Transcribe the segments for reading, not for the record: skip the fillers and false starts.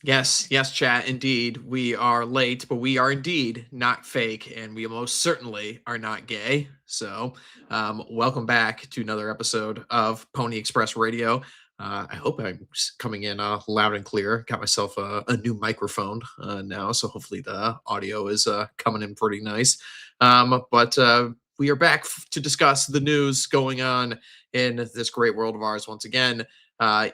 Yes, yes, chat. Indeed, we are late, but we are indeed not fake, and we most certainly are not gay. So, welcome back to another episode of Pony Express Radio. I hope I'm coming in loud and clear. Got myself a new microphone now, so hopefully the audio is coming in pretty nice. But we are back to discuss the news going on in this great world of ours once again. I'm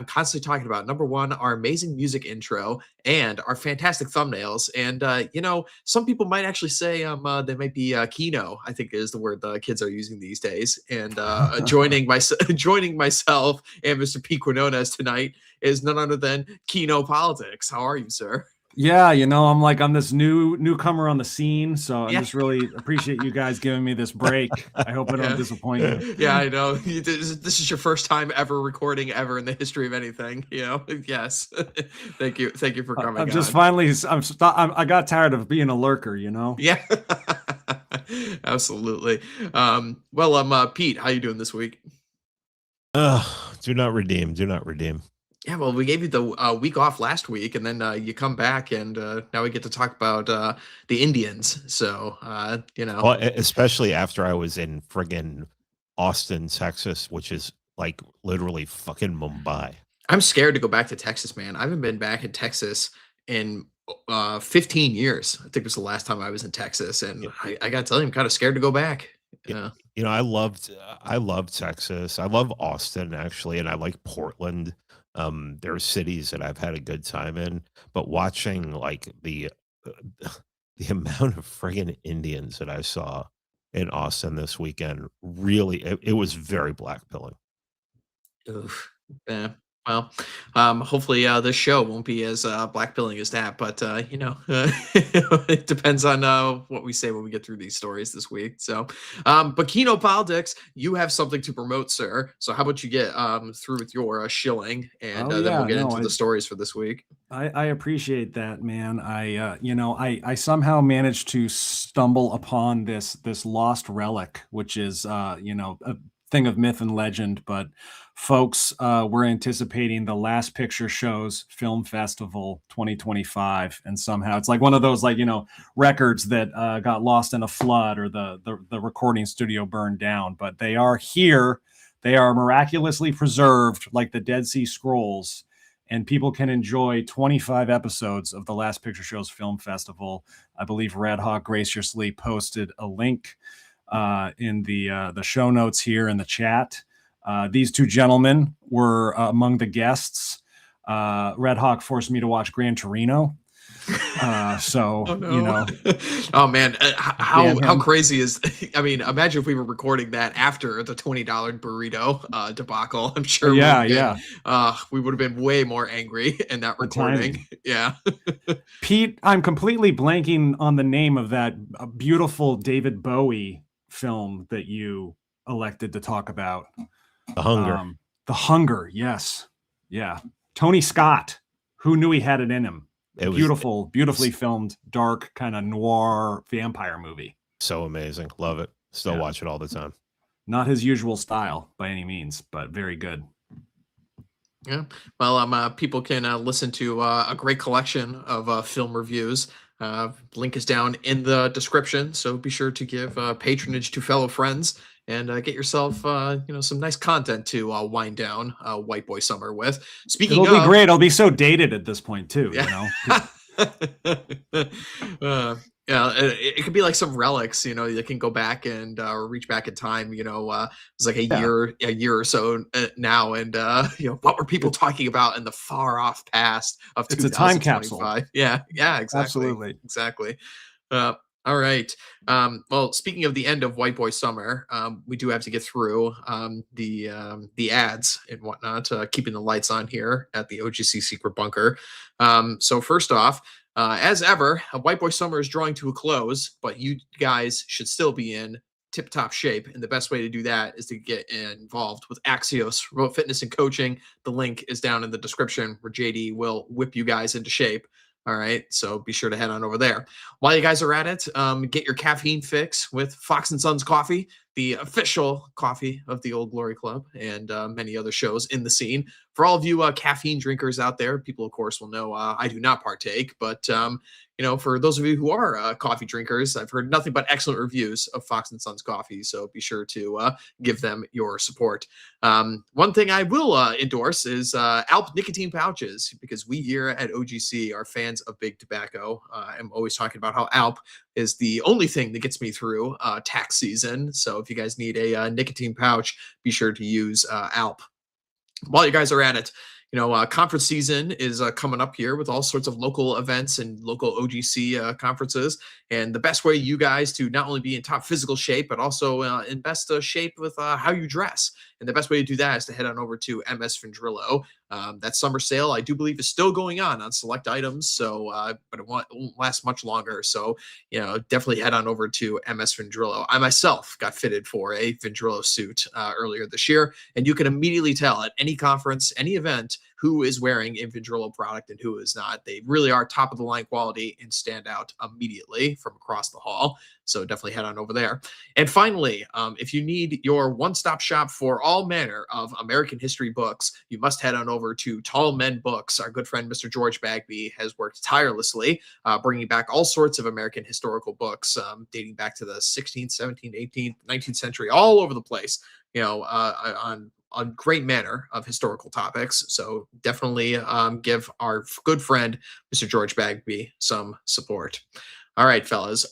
constantly talking about number one, our amazing music intro and our fantastic thumbnails. And some people might actually say they might be Kino, I think is the word the kids are using these days. And joining myself and Mr. P. Quinones tonight is none other than Kino Politics. How are you, sir? Yeah, I'm this newcomer on the scene, so I'm just really appreciate you guys giving me this break. I hope I don't disappoint you. Yeah, I know. This is your first time ever recording ever in the history of anything. Yes. Thank you for coming. I'm just finally. I got tired of being a lurker. Yeah. Absolutely. Pete, how you doing this week? Do not redeem. Do not redeem. Yeah, well, we gave you the week off last week, and then you come back, and now we get to talk about the Indians. So, Well, especially after I was in friggin' Austin, Texas, which is like literally fucking Mumbai. I'm scared to go back to Texas, man. I haven't been back in Texas in 15 years. I think it was the last time I was in Texas, and I got to tell you, I'm kind of scared to go back. Yeah. I loved Texas. I love Austin actually, and I like Portland. There are cities that I've had a good time in, but watching like the the amount of friggin' Indians that I saw in Austin this weekend, really, it was very blackpilling. Oof. Yeah. Well, hopefully this show won't be as blackpilling as that, but it depends on what we say when we get through these stories this week. So, but Kino Politics, you have something to promote, sir. So how about you get through with your shilling, and then we'll get into the stories for this week. I appreciate that, man. I somehow managed to stumble upon this lost relic, which is a thing of myth and legend, but folks, we're anticipating the Last Picture Shows Film Festival 2025, and somehow it's like one of those records that got lost in a flood, or the recording studio burned down, but they are here. They are miraculously preserved like the Dead Sea Scrolls, and people can enjoy 25 episodes of the Last Picture Shows Film Festival. I believe Red Hawk graciously posted a link in the show notes here in the chat. These two gentlemen were among the guests. Red Hawk forced me to watch Gran Torino. Oh man, how crazy is? I mean, imagine if we were recording that after the $20 burrito debacle. I'm sure. We would have been way more angry in that recording. Yeah. Pete, I'm completely blanking on the name of that beautiful David Bowie film that you elected to talk about. The Hunger. The Hunger, yes. Yeah. Tony Scott, who knew he had it in him? Beautifully filmed, dark, kind of noir vampire movie. So amazing. Love it. Still watch it all the time. Not his usual style by any means, but very good. Yeah. Well, people can listen to a great collection of film reviews. Link is down in the description, so be sure to give patronage to fellow friends and get yourself some nice content to wind down White Boy Summer with. It'll be great. It'll be so dated at this point too. Yeah. It could be like some relics, that can go back and reach back in time. It's like a year or so now, and what were people talking about in the far off past of 2025? It's a time capsule. Yeah, exactly. Absolutely, exactly. All right. Well, speaking of the end of White Boy Summer, we do have to get through the ads and whatnot, keeping the lights on here at the OGC Secret Bunker. So first off, as ever, White Boy Summer is drawing to a close, but you guys should still be in tip-top shape, and the best way to do that is to get involved with Axios Remote Fitness and Coaching. The link is down in the description, where JD will whip you guys into shape. All right, so be sure to head on over there. While you guys are at it, get your caffeine fix with Fox & Sons coffee. the official coffee of the Old Glory Club and many other shows in the scene. For all of you caffeine drinkers out there, people, of course, will know I do not partake. But, for those of you who are coffee drinkers, I've heard nothing but excellent reviews of Fox and Sons coffee. So be sure to give them your support. One thing I will endorse is Alp nicotine pouches, because we here at OGC are fans of big tobacco. I'm always talking about how Alp is the only thing that gets me through tax season. So if you guys need a nicotine pouch, be sure to use Alp. While you guys are at it, conference season is coming up here with all sorts of local events and local OGC conferences. And the best way you guys to not only be in top physical shape, but also in best shape with how you dress. And the best way to do that is to head on over to MS Vendrillo. That summer sale, I do believe, is still going on select items. So, but it won't last much longer. So, definitely head on over to MS Vendrillo. I myself got fitted for a Vendrillo suit earlier this year, and you can immediately tell at any conference, any event, who is wearing a Vendrillo product and who is not. They really are top of the line quality and stand out immediately from across the hall. So definitely head on over there. And finally, if you need your one-stop shop for all manner of American history books, you must head on over to Tall Men Books. Our good friend, Mr. George Bagby, has worked tirelessly, bringing back all sorts of American historical books, dating back to the 16th, 17th, 18th, 19th century, all over the place, on a great manner of historical topics. So definitely give our good friend, Mr. George Bagby, some support. All right, fellas.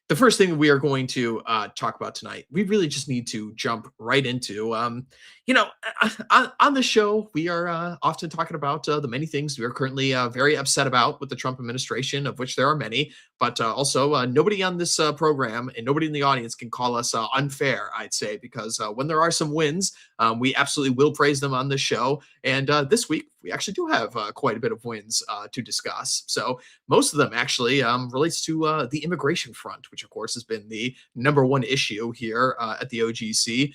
The first thing we are going to talk about tonight, we really just need to jump right into, on the show, we are often talking about the many things we are currently very upset about with the Trump administration, of which there are many, but also nobody on this program and nobody in the audience can call us unfair, I'd say, because when there are some wins, we absolutely will praise them on this show. And this week, we actually do have quite a bit of wins to discuss. So most of them actually relates to the immigration front, which of course has been the number one issue here at the OGC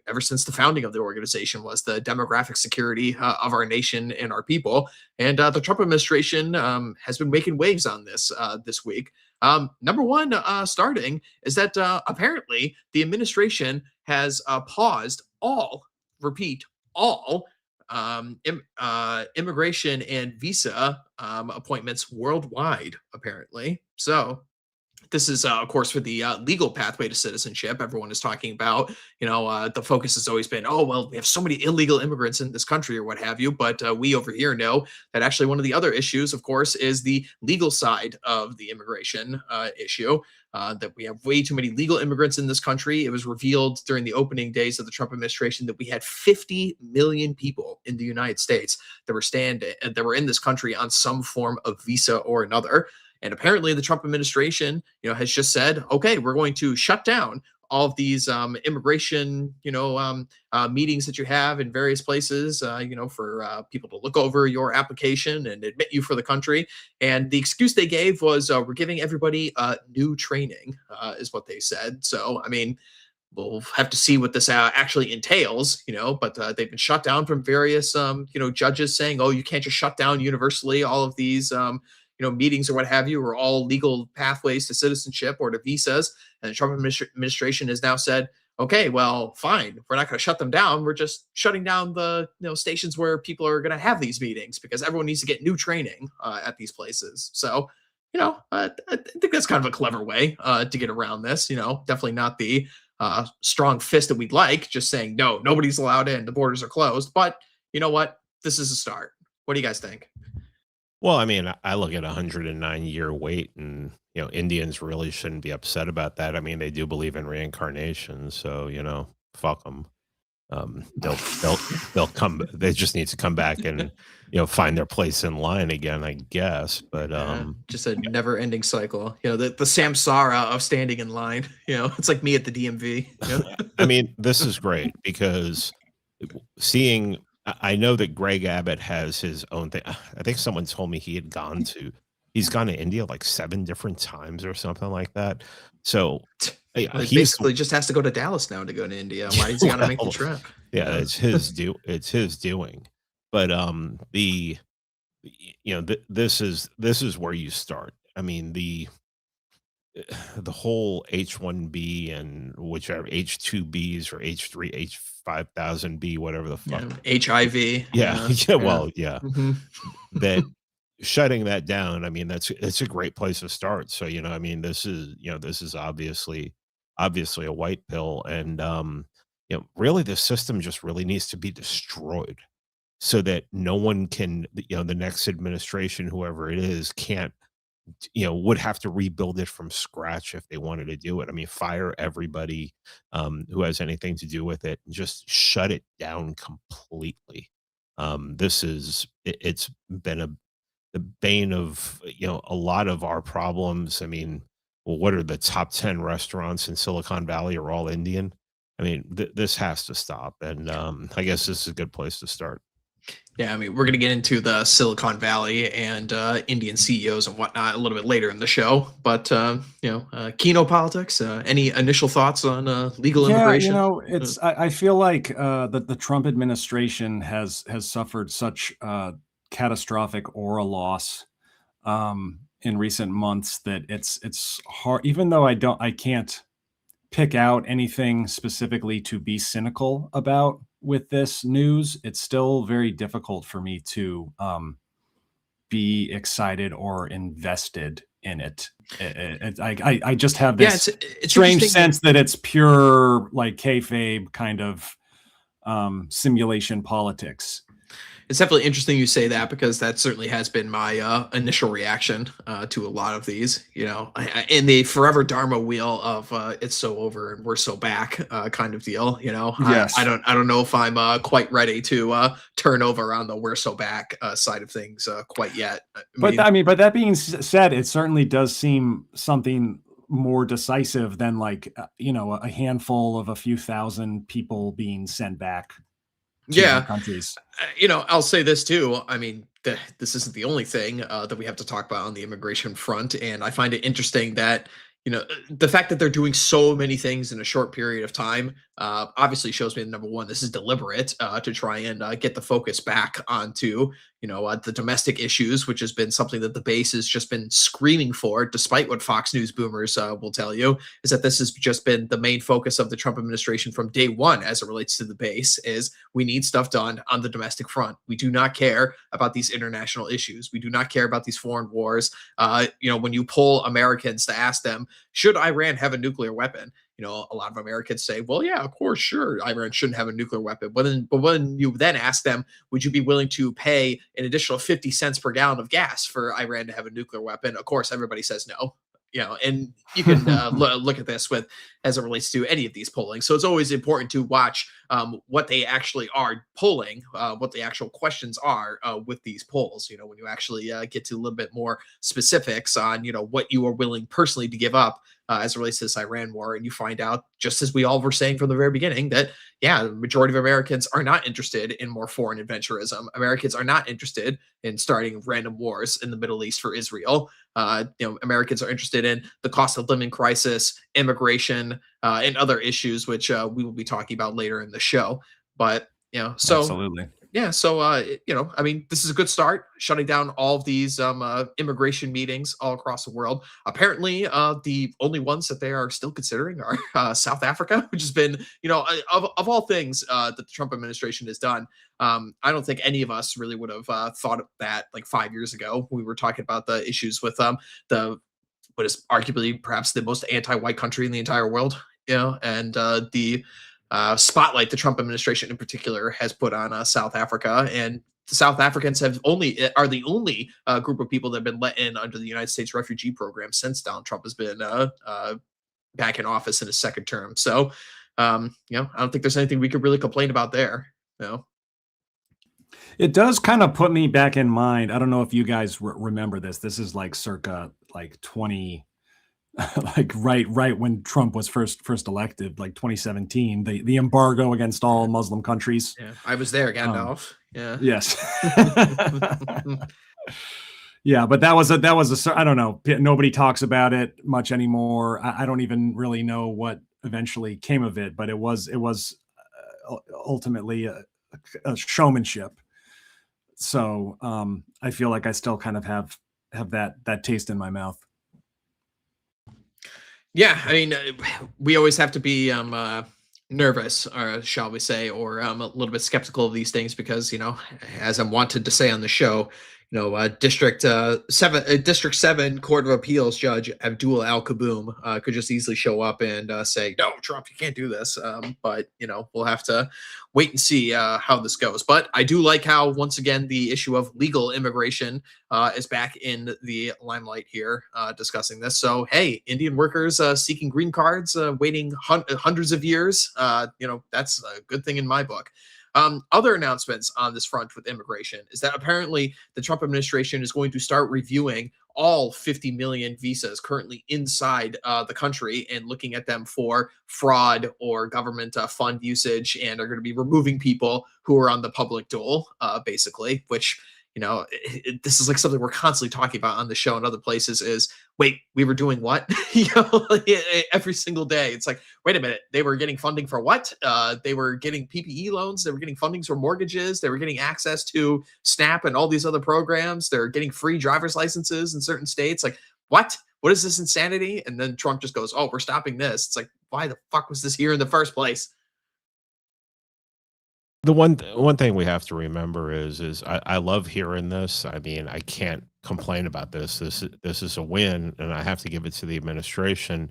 ever since the founding of the organization, was the demographic security of our nation and our people. And the Trump administration has been making waves on this week. Number one, starting, is that apparently the administration has paused all, repeat, all immigration and visa appointments worldwide, apparently. So this is, of course, for the legal pathway to citizenship. Everyone is talking about, the focus has always been, oh, well, we have so many illegal immigrants in this country or what have you. But we over here know that actually one of the other issues, of course, is the legal side of the immigration issue. That we have way too many legal immigrants in this country. It was revealed during the opening days of the Trump administration that we had 50 million people in the United States that were in this country on some form of visa or another. And apparently the Trump administration, has just said, okay, we're going to shut down all of these immigration, meetings that you have in various places, for people to look over your application and admit you for the country. And the excuse they gave was, we're giving everybody new training, is what they said. So, I mean, we'll have to see what this actually entails, but they've been shut down from various, judges saying, oh, you can't just shut down universally all of these, meetings or what have you, or all legal pathways to citizenship or to visas. And the Trump administration has now said, okay, well, fine. We're not going to shut them down. We're just shutting down the stations where people are going to have these meetings, because everyone needs to get new training at these places. So, I think that's kind of a clever way to get around this. Definitely not the strong fist that we'd like, just saying, no, nobody's allowed in. The borders are closed. But you know what? This is a start. What do you guys think? Well, I mean, I look at a 109-year wait, and Indians really shouldn't be upset about that. I mean, they do believe in reincarnation, so fuck them. They'll come. They just need to come back and find their place in line again, I guess. But just a never-ending cycle. The samsara of standing in line. It's like me at the DMV. I mean, this is great because seeing. I know that Greg Abbott has his own thing. I think someone told me he's gone to India like 7 different times or something like that. So he basically just has to go to Dallas now to go to India. Why is he got to make the trip? Yeah, it's his doing. But this is where you start. I mean, the whole H1B and whichever H2Bs or H3, H5000B, whatever the fuck. HIV. Yeah, Yeah. yeah, Yeah. well, yeah. Hmm. That shutting that down, I mean, it's a great place to start. So, I mean, this is obviously a white pill. And really the system just really needs to be destroyed so that no one can, the next administration, whoever it is, can't would have to rebuild it from scratch if they wanted to do it. I mean, fire everybody who has anything to do with it and just shut it down completely. It's been the bane of a lot of our problems. I mean, well, what are the top 10 restaurants in Silicon Valley are all Indian? I mean, this has to stop, and I guess this is a good place to start. Yeah, I mean, we're going to get into the Silicon Valley and Indian CEOs and whatnot a little bit later in the show. But Kino Politics. Any initial thoughts on legal Yeah, immigration? I feel like that the Trump administration has suffered such catastrophic aura loss in recent months that it's hard. Even though I can't pick out anything specifically to be cynical about with this news, it's still very difficult for me to be excited or invested in it. I just have Yeah, this it's strange interesting. sense that it's pure like kayfabe kind of simulation politics. It's definitely interesting you say that because that certainly has been my initial reaction to a lot of these. In the forever Dharma wheel of "it's so over and we're so back" kind of deal. I Yes. don't know if I'm quite ready to turn over on the "we're so back" side of things quite yet. But that being said, it certainly does seem something more decisive than like a handful of a few thousand people being sent back to their Yeah, countries. I'll say this too. I mean, this isn't the only thing that we have to talk about on the immigration front, and I find it interesting that the fact that they're doing so many things in a short period of time obviously shows me that, number one, this is deliberate to try and get the focus back onto the domestic issues, which has been something that the base has just been screaming for, despite what Fox News boomers will tell you, is that this has just been the main focus of the Trump administration from day one as it relates to the base. Is we need stuff done on the domestic front. We do not care about these international issues. We do not care about these foreign wars. When you poll Americans to ask them, should Iran have a nuclear weapon? A lot of Americans say, well, yeah, of course, sure, Iran shouldn't have a nuclear weapon. But when you then ask them, would you be willing to pay an additional 50 cents per gallon of gas for Iran to have a nuclear weapon? Of course, everybody says no. And you can look at this with as it relates to any of these polling. So it's always important to watch what they actually are polling, what the actual questions are with these polls. When you actually get to a little bit more specifics on what you are willing personally to give up as it relates to this Iran war, and you find out, just as we all were saying from the very beginning, that the majority of Americans are not interested in more foreign adventurism. Americans are not interested in starting random wars in the Middle East for Israel. Americans are interested in the cost of living crisis, immigration, and other issues, which we will be talking about later in the show. But so Absolutely. yeah, so I mean, this is a good start, shutting down all of these immigration meetings all across the world. Apparently, the only ones that they are still considering are South Africa, which has been, of all things that the Trump administration has done. I don't think any of us really would have thought of that like 5 years ago. We were talking about the issues with the what is arguably perhaps the most anti-white country in the entire world, and the spotlight the Trump administration in particular has put on South Africa. And the South Africans are the only group of people that have been let in under the United States refugee program since Donald Trump has been back in office in his second term. So, I don't think there's anything we could really complain about there. It does kind of put me back in mind. I don't know if you guys remember this. This is like circa like 20 like right when Trump was first elected, like 2017, the embargo against all Muslim countries. Yeah, I was there, Um, Gandalf. Yeah. yes. Yeah, but that was I don't know. Nobody talks about it much anymore. I don't even really know what eventually came of it, but it was ultimately a showmanship. So I feel like I still kind of have that taste in my mouth. Yeah, I mean, we always have to be nervous, or shall we say, or a little bit skeptical of these things because as I'm wanted to say on the show, District 7 Court of Appeals Judge Abdul Al Kaboom could just easily show up and say, "No, Trump, you can't do this." But we'll have to wait and see how this goes. But I do like how once again the issue of legal immigration is back in the limelight here, discussing this. So, hey, Indian workers seeking green cards, waiting hundreds of years. That's a good thing in my book. Other announcements on this front with immigration is that apparently the Trump administration is going to start reviewing all 50 million visas currently inside the country and looking at them for fraud or government fund usage, and are going to be removing people who are on the public dole, basically, which this is like something we're constantly talking about on the show and other places is, wait, we were doing what? Like, every single day. It's like, wait a minute, they were getting funding for what? They were getting PPE loans. They were getting fundings for mortgages. They were getting access to SNAP and all these other programs. They're getting free driver's licenses in certain states. Like, what? What is this insanity? And then Trump just goes, oh, we're stopping this. It's like, why the fuck was this here in the first place? The one thing we have to remember is I love hearing this. I mean, I can't complain about this. This is a win, and I have to give it to the administration.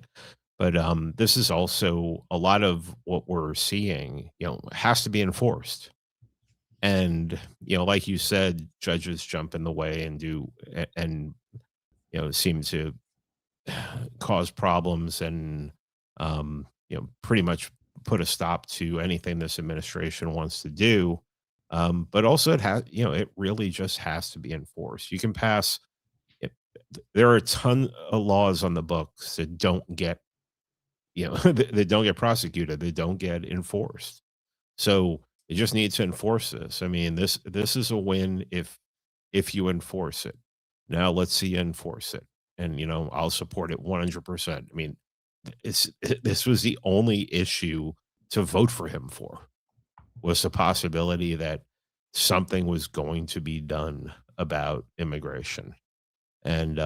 But this is also a lot of what we're seeing. Has to be enforced. And like you said, judges jump in the way and and seem to cause problems and pretty much put a stop to anything this administration wants to do. But also it really just has to be enforced. You can pass it, there are a ton of laws on the books that don't get that don't get prosecuted, they don't get enforced. So you just need to enforce this. I mean, this is a win if you enforce it. Now let's see you enforce it. And I'll support it 100%. I mean, this was the only issue to vote for him for, was the possibility that something was going to be done about immigration. And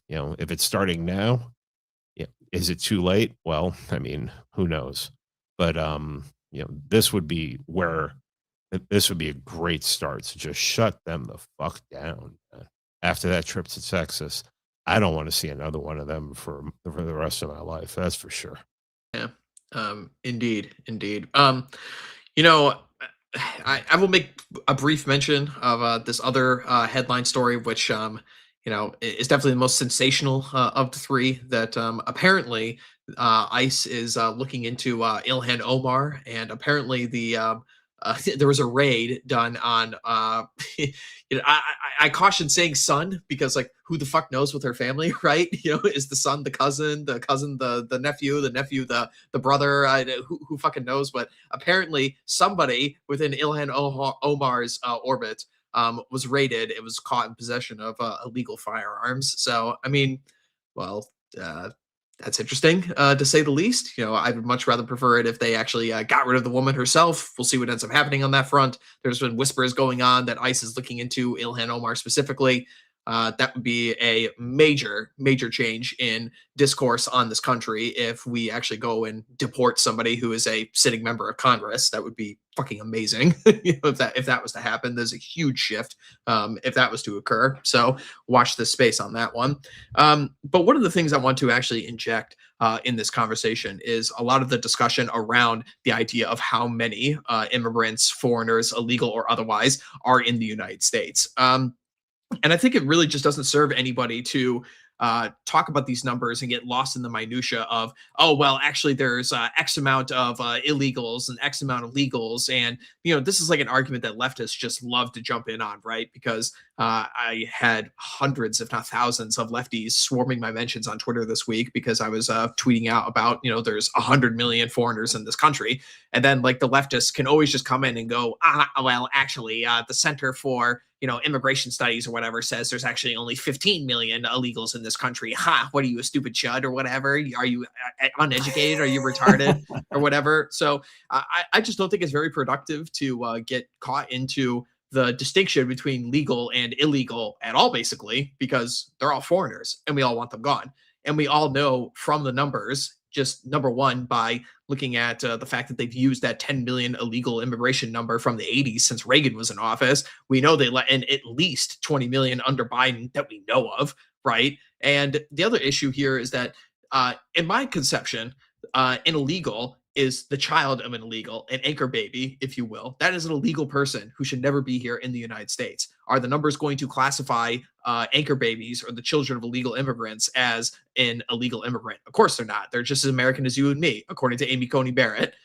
if it's starting now, yeah, is it too late? Well, I mean, who knows? But this would be where this would be a great start to just shut them the fuck down. After that trip to Texas, I don't want to see another one of them for the rest of my life. That's for sure. Yeah. Indeed, indeed. You know, I will make a brief mention of this other headline story, which is definitely the most sensational of the three. That apparently ICE is looking into Ilhan Omar, and apparently there was a raid done on. I caution saying son because, like, who the fuck knows with her family, right? Is the son the cousin, the nephew, the brother? Who fucking knows? But apparently somebody within Ilhan Omar's orbit was raided. It was caught in possession of illegal firearms. So I mean, well, that's interesting, to say the least. I would much rather prefer it if they actually got rid of the woman herself. We'll see what ends up happening on that front. There's been whispers going on that ICE is looking into Ilhan Omar specifically. That would be a major, major change in discourse on this country if we actually go and deport somebody who is a sitting member of Congress. That would be fucking amazing. If that was to happen. There's a huge shift if that was to occur. So watch this space on that one. But one of the things I want to actually inject in this conversation is a lot of the discussion around the idea of how many immigrants, foreigners, illegal or otherwise, are in the United States. And I think it really just doesn't serve anybody to talk about these numbers and get lost in the minutia of, oh, well, actually, there's X amount of illegals and X amount of legals. And, this is like an argument that leftists just love to jump in on, right? Because I had hundreds, if not thousands, of lefties swarming my mentions on Twitter this week because I was tweeting out about, there's 100 million foreigners in this country. And then, like, the leftists can always just come in and go, well, actually, the Center for immigration studies or whatever says there's actually only 15 million illegals in this country. Ha! What are you, a stupid chud or whatever? Are you uneducated? Are you retarded or whatever? So I just don't think it's very productive to get caught into the distinction between legal and illegal at all, basically, because they're all foreigners and we all want them gone. And we all know from the numbers, just number one, by looking at the fact that they've used that 10 million illegal immigration number from the 80s since Reagan was in office. We know they let in at least 20 million under Biden that we know of, right? And the other issue here is that, in my conception, an illegal is the child of an illegal, an anchor baby, if you will. That is an illegal person who should never be here in the United States. Are the numbers going to classify anchor babies or the children of illegal immigrants as an illegal immigrant? Of course they're not. They're just as American as you and me, according to Amy Coney Barrett.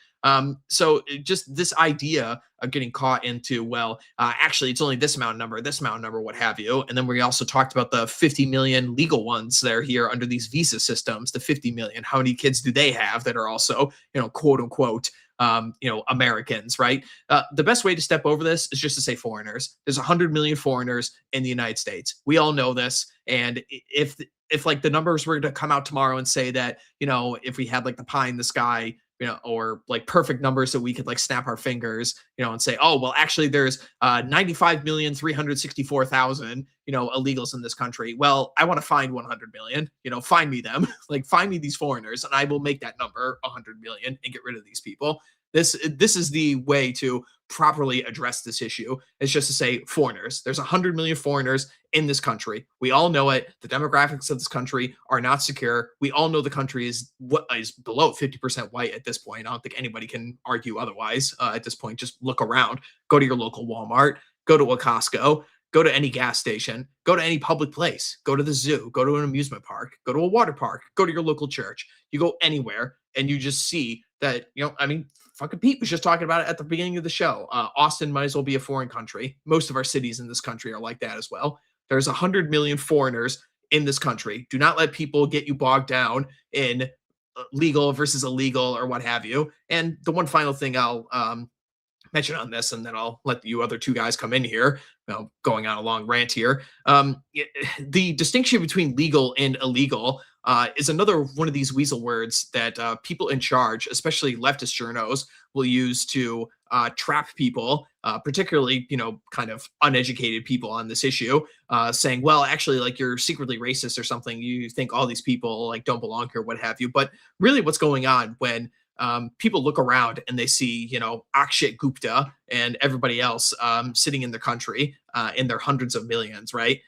So just this idea of getting caught into, well, actually, it's only this amount of number, what have you. And then we also talked about the 50 million legal ones that are here under these visa systems, the 50 million. How many kids do they have that are also, quote unquote, Americans, right? The best way to step over this is just to say foreigners. There's 100 million foreigners in the United States. We all know this. And if like the numbers were to come out tomorrow and say that, if we had like the pie in the sky, or like perfect numbers that we could like snap our fingers, and say, oh, well, actually there's 95,364,000, illegals in this country. Well, I want to find 100 million, find me them, like find me these foreigners and I will make that number 100 million and get rid of these people. This is the way to properly address this issue. It's just to say foreigners. There's 100 million foreigners in this country. We all know it. The demographics of this country are not secure. We all know the country is below 50% white at this point. I don't think anybody can argue otherwise at this point. Just look around. Go to your local Walmart. Go to a Costco. Go to any gas station. Go to any public place. Go to the zoo. Go to an amusement park. Go to a water park. Go to your local church. You go anywhere and you just see that, fucking Pete was just talking about it at the beginning of the show. Austin might as well be a foreign country. Most of our cities in this country are like that as well. There's 100 million foreigners in this country. Do not let people get you bogged down in legal versus illegal or what have you. And the one final thing I'll mention on this, and then I'll let you other two guys come in here, going on a long rant here. The distinction between legal and illegal is another one of these weasel words that people in charge, especially leftist journos, will use to trap people, particularly, kind of uneducated people on this issue, saying, well, actually, like you're secretly racist or something. You think all these people like don't belong here, what have you. But really what's going on when people look around and they see, Akshay Gupta and everybody else sitting in the country in their hundreds of millions, right?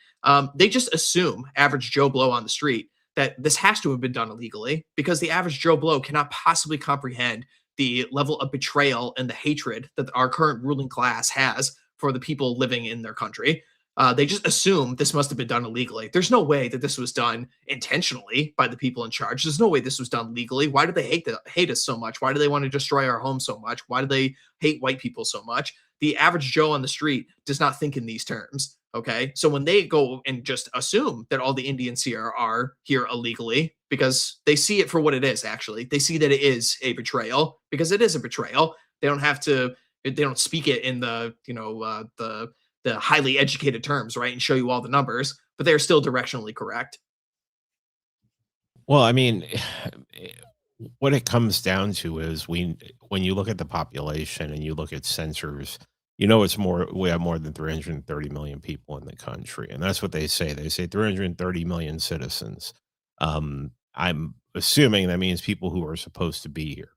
They just assume, average Joe Blow on the street, that this has to have been done illegally because the average Joe Blow cannot possibly comprehend the level of betrayal and the hatred that our current ruling class has for the people living in their country. They just assume this must have been done illegally. There's no way that this was done intentionally by the people in charge. There's no way this was done legally. Why do they hate us so much? Why do they want to destroy our home so much? Why do they hate white people so much? The average Joe on the street does not think in these terms. Okay. So when they go and just assume that all the Indians here are here illegally, because they see it for what it is, actually, they see that it is a betrayal because it is a betrayal. They don't speak it in the highly educated terms, right? And show you all the numbers, but they're still directionally correct. Well, I mean, what it comes down to is when you look at the population and you look at sensors, we have more than 330 million people in the country. And that's what they say. They say 330 million citizens. I'm assuming that means people who are supposed to be here.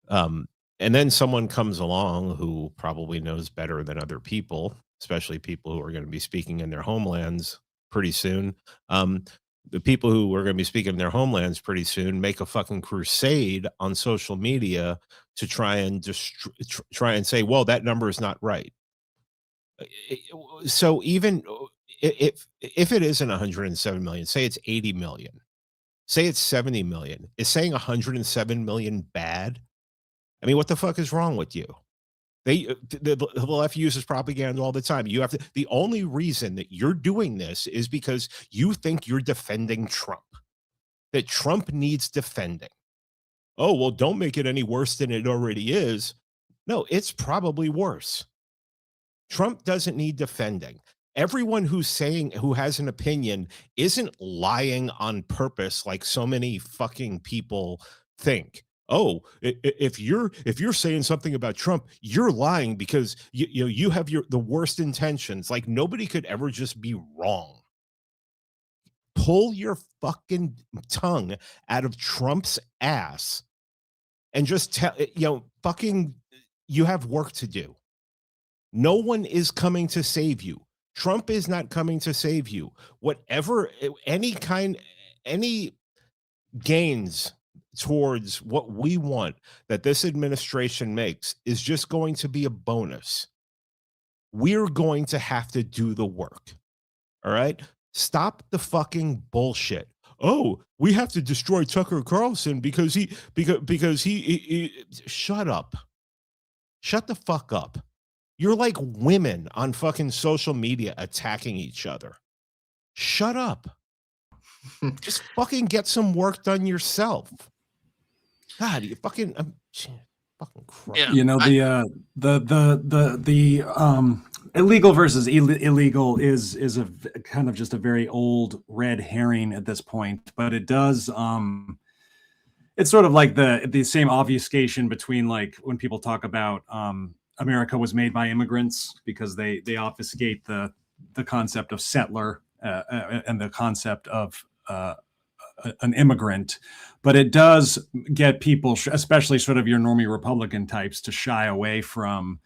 And then someone comes along who probably knows better than other people, especially people who are going to be speaking in their homelands pretty soon. The people who are going to be speaking in their homelands pretty soon make a fucking crusade on social media to try and try and say, well, that number is not right. So even if it isn't 107 million, say it's 80 million, say it's 70 million, is saying 107 million bad? I mean, what the fuck is wrong with you? The left uses propaganda all the time. The only reason that you're doing this is because you think you're defending Trump, that Trump needs defending. Oh, well, don't make it any worse than it already is. No, it's probably worse. Trump doesn't need defending. Everyone who has an opinion isn't lying on purpose like so many fucking people think. Oh, if you're saying something about Trump, you're lying because you have the worst intentions. Like nobody could ever just be wrong. pull your fucking tongue out of Trump's ass and just tell, fucking, you have work to do. No one is coming to save you. Trump is not coming to save you. Whatever, any gains towards what we want that this administration makes is just going to be a bonus. We're going to have to do the work. All right? Stop the fucking bullshit. Oh, we have to destroy Tucker Carlson because he shut up. Shut the fuck up. You're like women on fucking social media attacking each other. Shut up. Just fucking get some work done yourself. God, you fucking fucking crap. Yeah. You know, the illegal versus illegal is a kind of just a very old red herring at this point, but it does it's sort of like the same obfuscation between like when people talk about America was made by immigrants, because they obfuscate the concept of settler and the concept of an immigrant, but it does get people, especially sort of your normie Republican types, to shy away from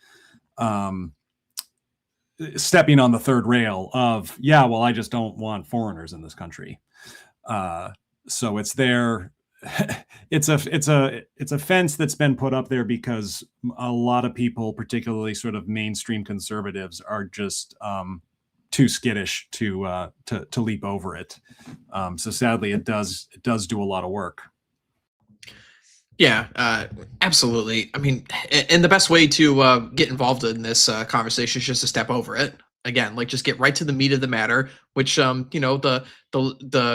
stepping on the third rail of, yeah, well, I just don't want foreigners in this country. So it's there. It's a fence that's been put up there because a lot of people, particularly sort of mainstream conservatives, are just too skittish to leap over it. So sadly, it does do a lot of work. Yeah, absolutely. I mean, and the best way to get involved in this conversation is just to step over it. Again, like just get right to the meat of the matter, which the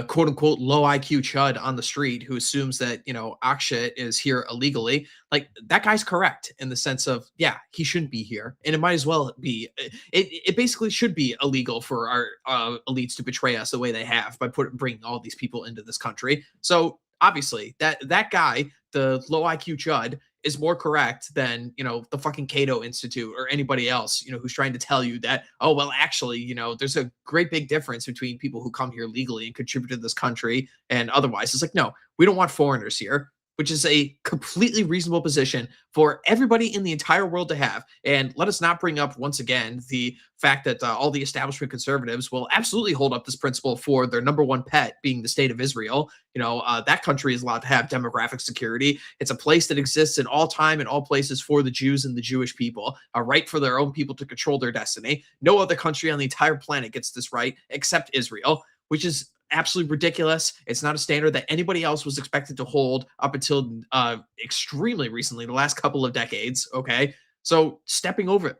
quote unquote low IQ chud on the street who assumes that Akshay is here illegally, like that guy's correct in the sense of, yeah, he shouldn't be here, and it might as well be. It basically should be illegal for our elites to betray us the way they have by bringing all these people into this country. So obviously, that guy, the low IQ chud, is more correct than the fucking Cato Institute or anybody else who's trying to tell you that, oh well, actually there's a great big difference between people who come here legally and contribute to this country and otherwise. It's like, no, we don't want foreigners here, which is a completely reasonable position for everybody in the entire world to have. And let us not bring up once again the fact that all the establishment conservatives will absolutely hold up this principle for their number one pet being the state of Israel. That country is allowed to have demographic security. It's a place that exists in all time and all places for the Jews and the Jewish people, a right for their own people to control their destiny. No other country on the entire planet gets this right except Israel, which is absolutely ridiculous. It's not a standard that anybody else was expected to hold up until extremely recently, the last couple of decades. Okay. So step over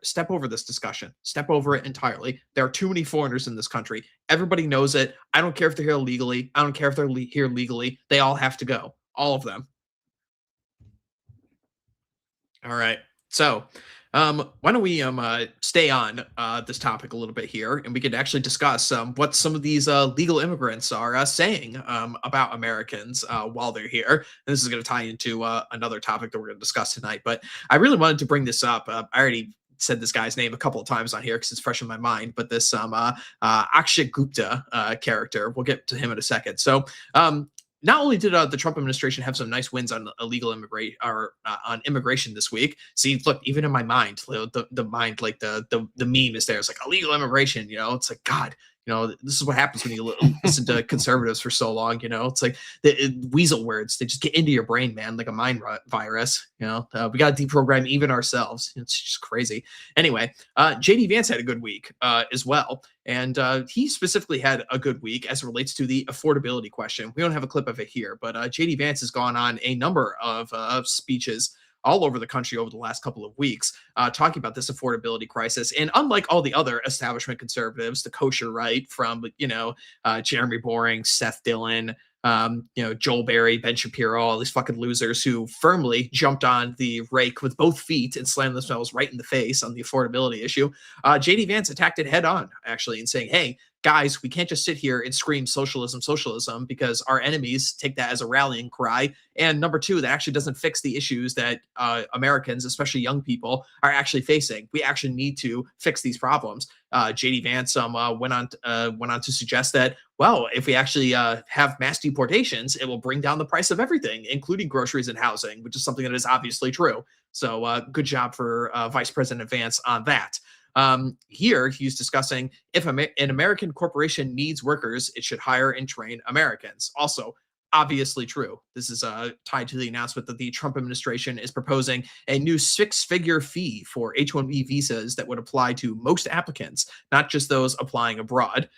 this discussion, step over it entirely. There are too many foreigners in this country. Everybody knows it. I don't care if they're here illegally. I don't care if they're here legally. They all have to go. All of them. All right. So why don't we stay on this topic a little bit here, and we could actually discuss what some of these legal immigrants are saying about Americans while they're here. And this is going to tie into another topic that we're going to discuss tonight. But I really wanted to bring this up. I already said this guy's name a couple of times on here because it's fresh in my mind. But this Akshay Gupta character, we'll get to him in a second. So not only did the Trump administration have some nice wins on illegal on immigration this week. See, look, even in my mind, the mind, like the meme is there. It's like illegal immigration. It's like, God, this is what happens when you listen to conservatives for so long. It's like the weasel words. They just get into your brain, man, like a mind virus. We got to deprogram even ourselves. It's just crazy. Anyway, JD Vance had a good week as well. And he specifically had a good week as it relates to the affordability question. We don't have a clip of it here, but JD Vance has gone on a number of speeches all over the country over the last couple of weeks, talking about this affordability crisis. And unlike all the other establishment conservatives, the kosher right from, Jeremy Boring, Seth Dillon, Joel Berry, Ben Shapiro, all these fucking losers who firmly jumped on the rake with both feet and slammed themselves right in the face on the affordability issue. JD Vance attacked it head on, actually, and saying, hey, guys, we can't just sit here and scream socialism, socialism, because our enemies take that as a rallying cry. And number two, that actually doesn't fix the issues that Americans, especially young people, are actually facing. We actually need to fix these problems. JD Vance went on to suggest that, well, if we actually have mass deportations, it will bring down the price of everything, including groceries and housing, which is something that is obviously true. So good job for Vice President Vance on that. Here, he's discussing if an American corporation needs workers, it should hire and train Americans. Also, obviously true. This is tied to the announcement that the Trump administration is proposing a new six-figure fee for H-1B visas that would apply to most applicants, not just those applying abroad.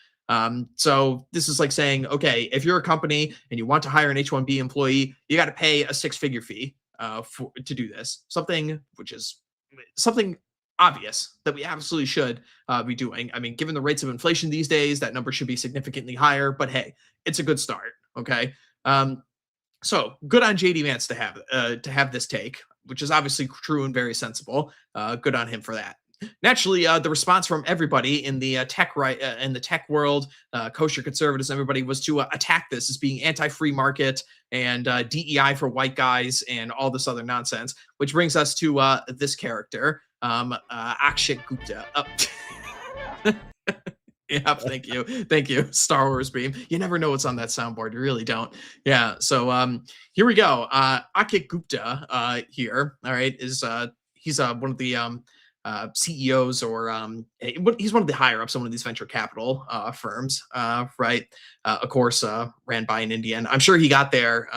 So this is like saying, okay, if you're a company and you want to hire an H-1B employee, you got to pay a six-figure fee to do this. Something obvious that we absolutely should be doing. I mean, given the rates of inflation these days, that number should be significantly higher. But hey, it's a good start. Okay. So good on JD Vance to have this take, which is obviously true and very sensible. Good on him for that. Naturally, the response from everybody in the tech world, kosher conservatives, everybody was to attack this as being anti-free market and DEI for white guys and all this other nonsense. Which brings us to this character, Akshay Gupta. Yeah, thank you. Star Wars beam. You never know what's on that soundboard. You really don't. Yeah. So here we go. Akshay Gupta here. All right, is he's one of the CEOs, or he's one of the higher ups of one of these venture capital firms, right? Of course, ran by an Indian. I'm sure he got there,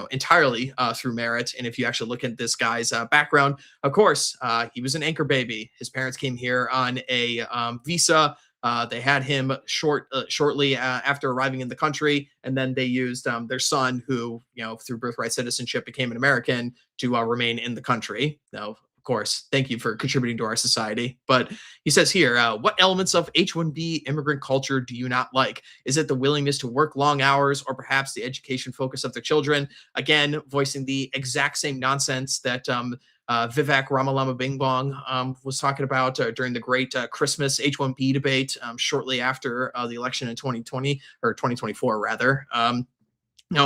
entirely through merit. And if you actually look at this guy's background, of course, he was an anchor baby. His parents came here on a visa. They had him shortly after arriving in the country, and then they used their son, who, through birthright citizenship, became an American, to remain in the country. Now, of course, thank you for contributing to our society. But he says here, what elements of H-1B immigrant culture do you not like? Is it the willingness to work long hours, or perhaps the education focus of their children? Again, voicing the exact same nonsense that Vivek Ramalama Bing Bong was talking about during the great Christmas H-1B debate shortly after the election in 2020, or 2024 rather.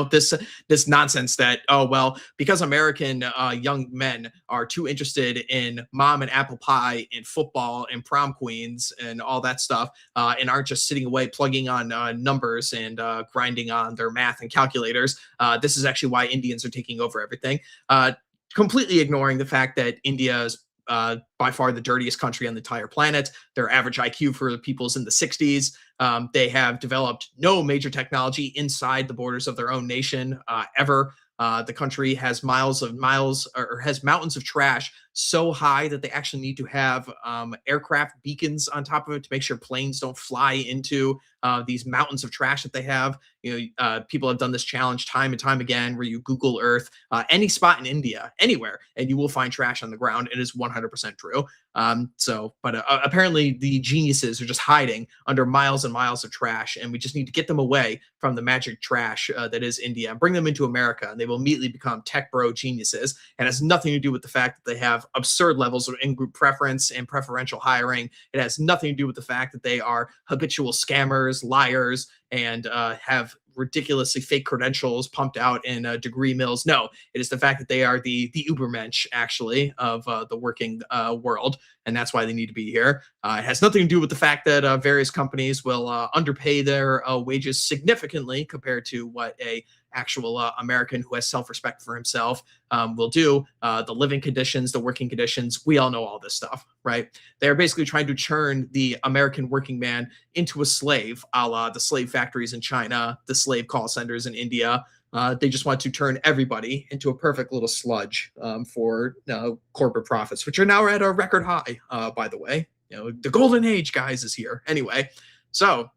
This nonsense that, oh, well, because American young men are too interested in mom and apple pie and football and prom queens and all that stuff, and aren't just sitting away plugging on numbers and grinding on their math and calculators, this is actually why Indians are taking over everything. Completely ignoring the fact that India is by far the dirtiest country on the entire planet. Their average IQ for the people is in the 60s. They have developed no major technology inside the borders of their own nation ever. The country has has mountains of trash so high that they actually need to have aircraft beacons on top of it to make sure planes don't fly into these mountains of trash that they have. People have done this challenge time and time again, where you Google Earth, any spot in India, anywhere, and you will find trash on the ground. It is 100% true. But apparently the geniuses are just hiding under miles and miles of trash, and we just need to get them away from the magic trash that is India and bring them into America, and they will immediately become tech bro geniuses. And it has nothing to do with the fact that they have absurd levels of in-group preference and preferential hiring. It has nothing to do with the fact that they are habitual scammers, liars, and have ridiculously fake credentials pumped out in degree mills. No, it is the fact that they are the Ubermensch, actually, of the working world, and that's why they need to be here. It has nothing to do with the fact that various companies will underpay their wages significantly compared to what a actual American who has self-respect for himself will do. The living conditions, the working conditions, we all know all this stuff, right? They're basically trying to churn the American working man into a slave, a la the slave factories in China, the slave call centers in India. They just want to turn everybody into a perfect little sludge for corporate profits, which are now at a record high, by the way. The golden age, guys, is here. Anyway, so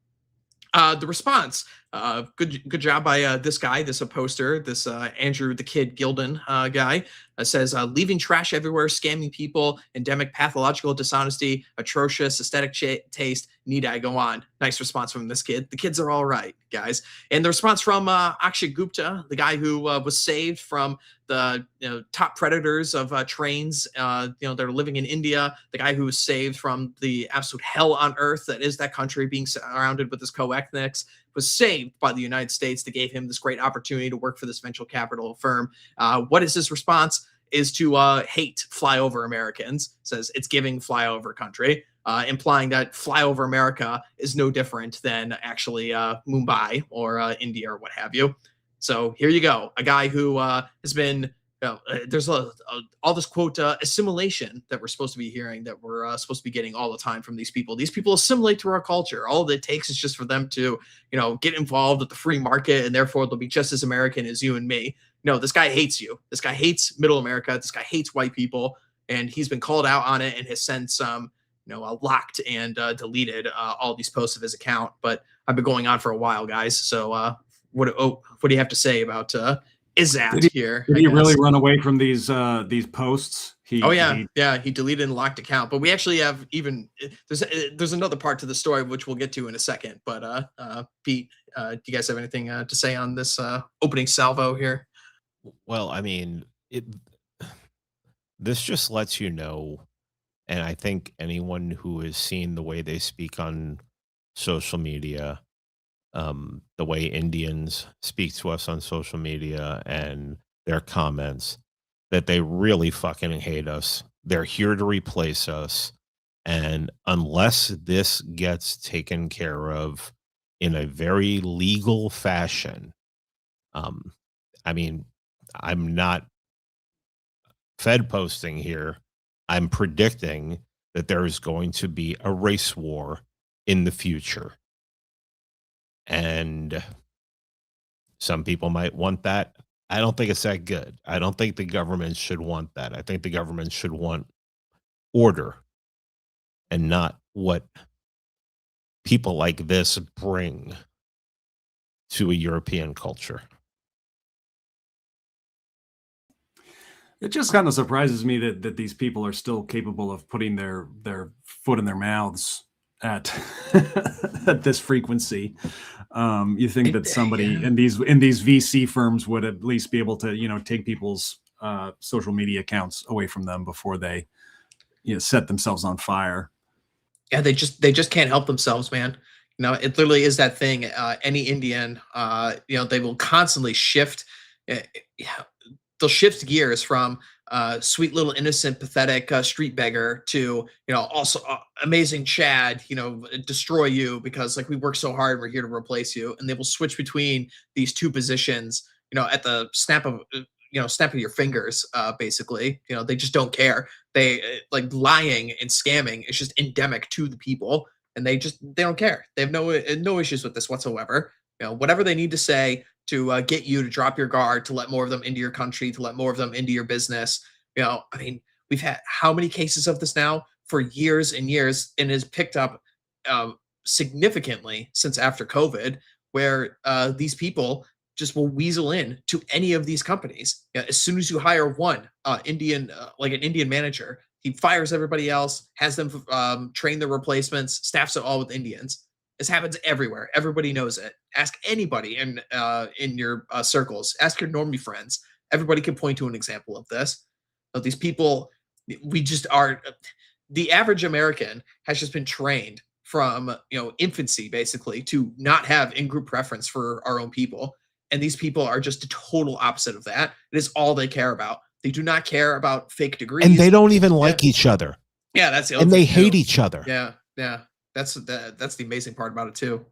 the response Good job by this guy, this poster, this Andrew the Kid Gilden guy. Says leaving trash everywhere, scamming people, endemic pathological dishonesty, atrocious aesthetic taste. Need I go on? Nice response from this kid. The kids are all right, guys. And the response from Akshay Gupta, the guy who was saved from the top predators of trains, that are living in India, the guy who was saved from the absolute hell on earth that is that country, being surrounded with his co-ethnics, was saved by the United States that gave him this great opportunity to work for this venture capital firm. What is his response? Is to hate flyover Americans. Says it's giving flyover country, implying that flyover America is no different than actually Mumbai or India or what have you. So here you go, a guy who has been there's all this quote assimilation that we're supposed to be hearing, that we're supposed to be getting all the time from these people. These people assimilate to our culture. All it takes is just for them to get involved with the free market, and therefore they'll be just as American as you and me. No, this guy hates you. This guy hates middle America. This guy hates white people, and he's been called out on it and has since locked and deleted all these posts of his account. But I've been going on for a while, guys. So what do you have to say about Izzat here? Did he really run away from these posts? He deleted and locked account. But we actually have there's another part to the story which we'll get to in a second. But Pete, do you guys have anything to say on this opening salvo here? Well, I mean, this just lets you know, and I think anyone who has seen the way they speak on social media, the way Indians speak to us on social media and their comments, that they really fucking hate us. They're here to replace us. And unless this gets taken care of in a very legal fashion, I mean, I'm not Fed posting here. I'm predicting that there is going to be a race war in the future. And some people might want that. I don't think it's that good. I don't think the government should want that. I think the government should want order and not what people like this bring to a European culture. It just kind of surprises me that these people are still capable of putting their foot in their mouths at at this frequency. You think that somebody in these VC firms would at least be able to take people's social media accounts away from them before they set themselves on fire. Yeah, they just can't help themselves, man. It literally is that thing. Any Indian, they will constantly shift. They'll shift gears from sweet little innocent pathetic street beggar to also amazing Chad, destroy you because we work so hard, we're here to replace you. And they will switch between these two positions at the snap of your fingers. Basically, they just don't care. They lying and scamming is just endemic to the people, and they don't care. They have no issues with this whatsoever. Whatever they need to say to get you to drop your guard, to let more of them into your country, to let more of them into your business. I mean, we've had how many cases of this now for years and years, and has picked up significantly since after COVID, where these people just will weasel in to any of these companies. As soon as you hire one Indian, like an Indian manager, he fires everybody else, has them train their replacements, staffs it all with Indians. This happens everywhere. Everybody knows it. Ask anybody in your circles. Ask your normie friends. Everybody can point to an example of this. But these people, we just are. The average American has just been trained from infancy, basically, to not have in-group preference for our own people. And these people are just the total opposite of that. It is all they care about. They do not care about fake degrees. And they don't even like each other. Yeah, that's the other thing. And they hate too. each other. Yeah. That's the amazing part about it too.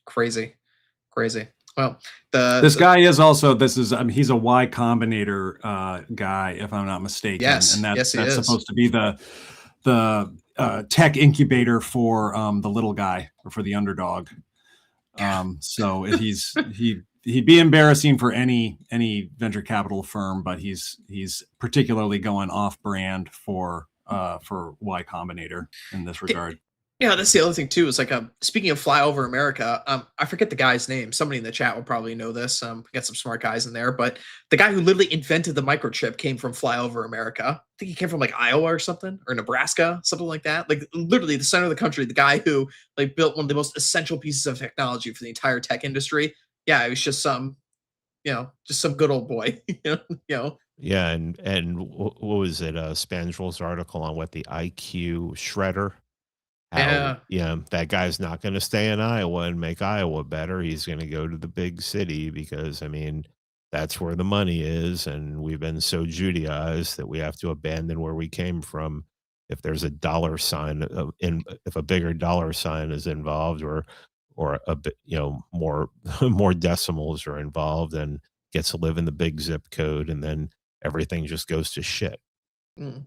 Crazy. Well, this guy is also he's a Y Combinator guy, if I'm not mistaken. Yes, and that's is. Supposed to be the tech incubator for the little guy, or for the underdog. So he'd be embarrassing for any venture capital firm, but he's particularly going off brand for Y Combinator in this regard. Yeah, that's the other thing too. Is like, speaking of flyover America, I forget the guy's name. Somebody in the chat will probably know this. We got some smart guys in there, but the guy who literally invented the microchip came from flyover America. I think he came from like Iowa or something, or Nebraska, something like that. Like literally the center of the country. The guy who like built one of the most essential pieces of technology for the entire tech industry. Yeah, it was just just some good old boy. Yeah, and what was it? Spangewell's article on what the IQ shredder. How, Yeah. yeah, that guy's not gonna stay in Iowa and make Iowa better. He's gonna go to the big city because, I mean, that's where the money is, and we've been so Judaized that we have to abandon where we came from. If there's a dollar sign if a bigger dollar sign is involved, or a bit, more more decimals are involved, and gets to live in the big zip code, and then everything just goes to shit. Mm.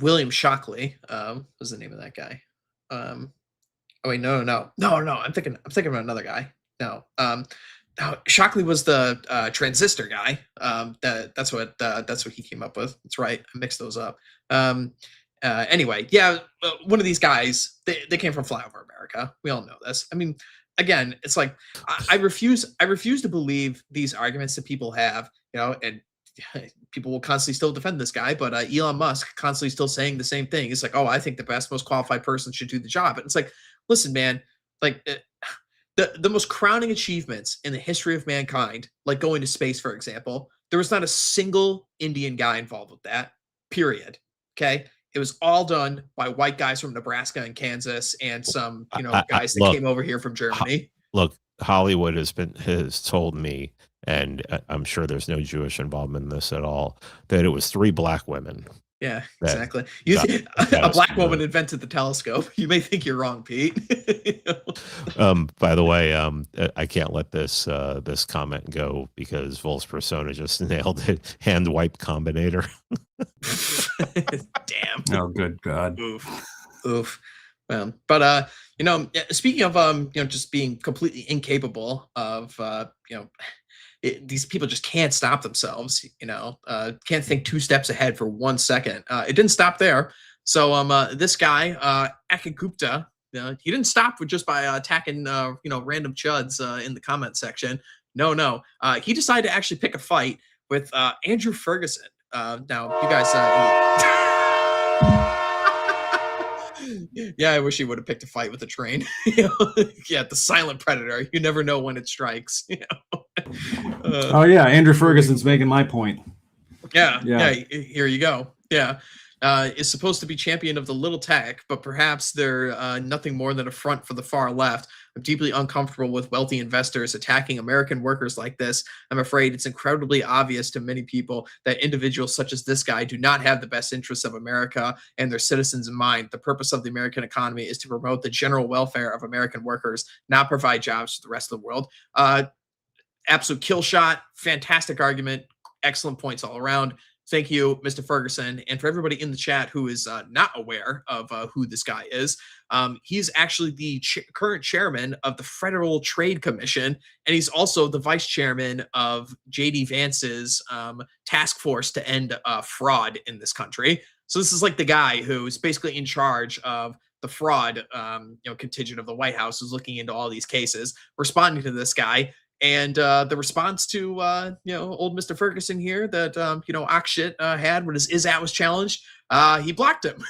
William Shockley was the name of that guy. Um, oh wait, no. I'm thinking about another guy. No, no, Shockley was the transistor guy. That's what he came up with. That's right. I mixed those up. Anyway, yeah, one of these guys. They came from flyover America. We all know this. I mean, again, it's like I refuse. I refuse to believe these arguments that people have. And people will constantly still defend this guy, but Elon Musk constantly still saying the same thing. It's like, oh, I think the best, most qualified person should do the job. And it's like, listen, man, like the most crowning achievements in the history of mankind, like going to space, for example, there was not a single Indian guy involved with that. Period. Okay. It was all done by white guys from Nebraska and Kansas and some, guys that Look, came over here from Germany. look, Hollywood has told me, and I'm sure there's no Jewish involvement in this at all, that it was 3 black women. Yeah, That exactly. got A us black through. woman invented the telescope. You may think you're wrong, Pete. By the way, I can't let this comment go because Vol's Persona just nailed it. Hand wipe combinator. Damn. Oh, good God. Oof. But speaking of just being completely incapable of these people just can't stop themselves. Can't think 2 steps ahead for 1 second. It didn't stop there. So this guy Akagupta, he didn't stop with just by attacking random chuds in the comment section. No. He decided to actually pick a fight with Andrew Ferguson. Now you guys. Yeah, I wish he would have picked a fight with a train. Yeah, the silent predator. You never know when it strikes. Oh yeah, Andrew Ferguson's making my point. Yeah. Here you go. Yeah, is supposed to be champion of the little tech, but perhaps they're nothing more than a front for the far left. I'm deeply uncomfortable with wealthy investors attacking American workers like this. I'm afraid it's incredibly obvious to many people that individuals such as this guy do not have the best interests of America and their citizens in mind. The purpose of the American economy is to promote the general welfare of American workers, not provide jobs to the rest of the world. Absolute kill shot. Fantastic argument. Excellent points all around. Thank you, Mr. Ferguson. And for everybody in the chat who is not aware of who this guy is, he's actually the current chairman of the Federal Trade Commission, and he's also the vice chairman of J.D. Vance's task force to end fraud in this country. So this is like the guy who's basically in charge of the fraud contingent of the White House, who's looking into all these cases, responding to this guy. And the response to old Mr. Ferguson here that Akshat had when his ISAT was challenged, he blocked him.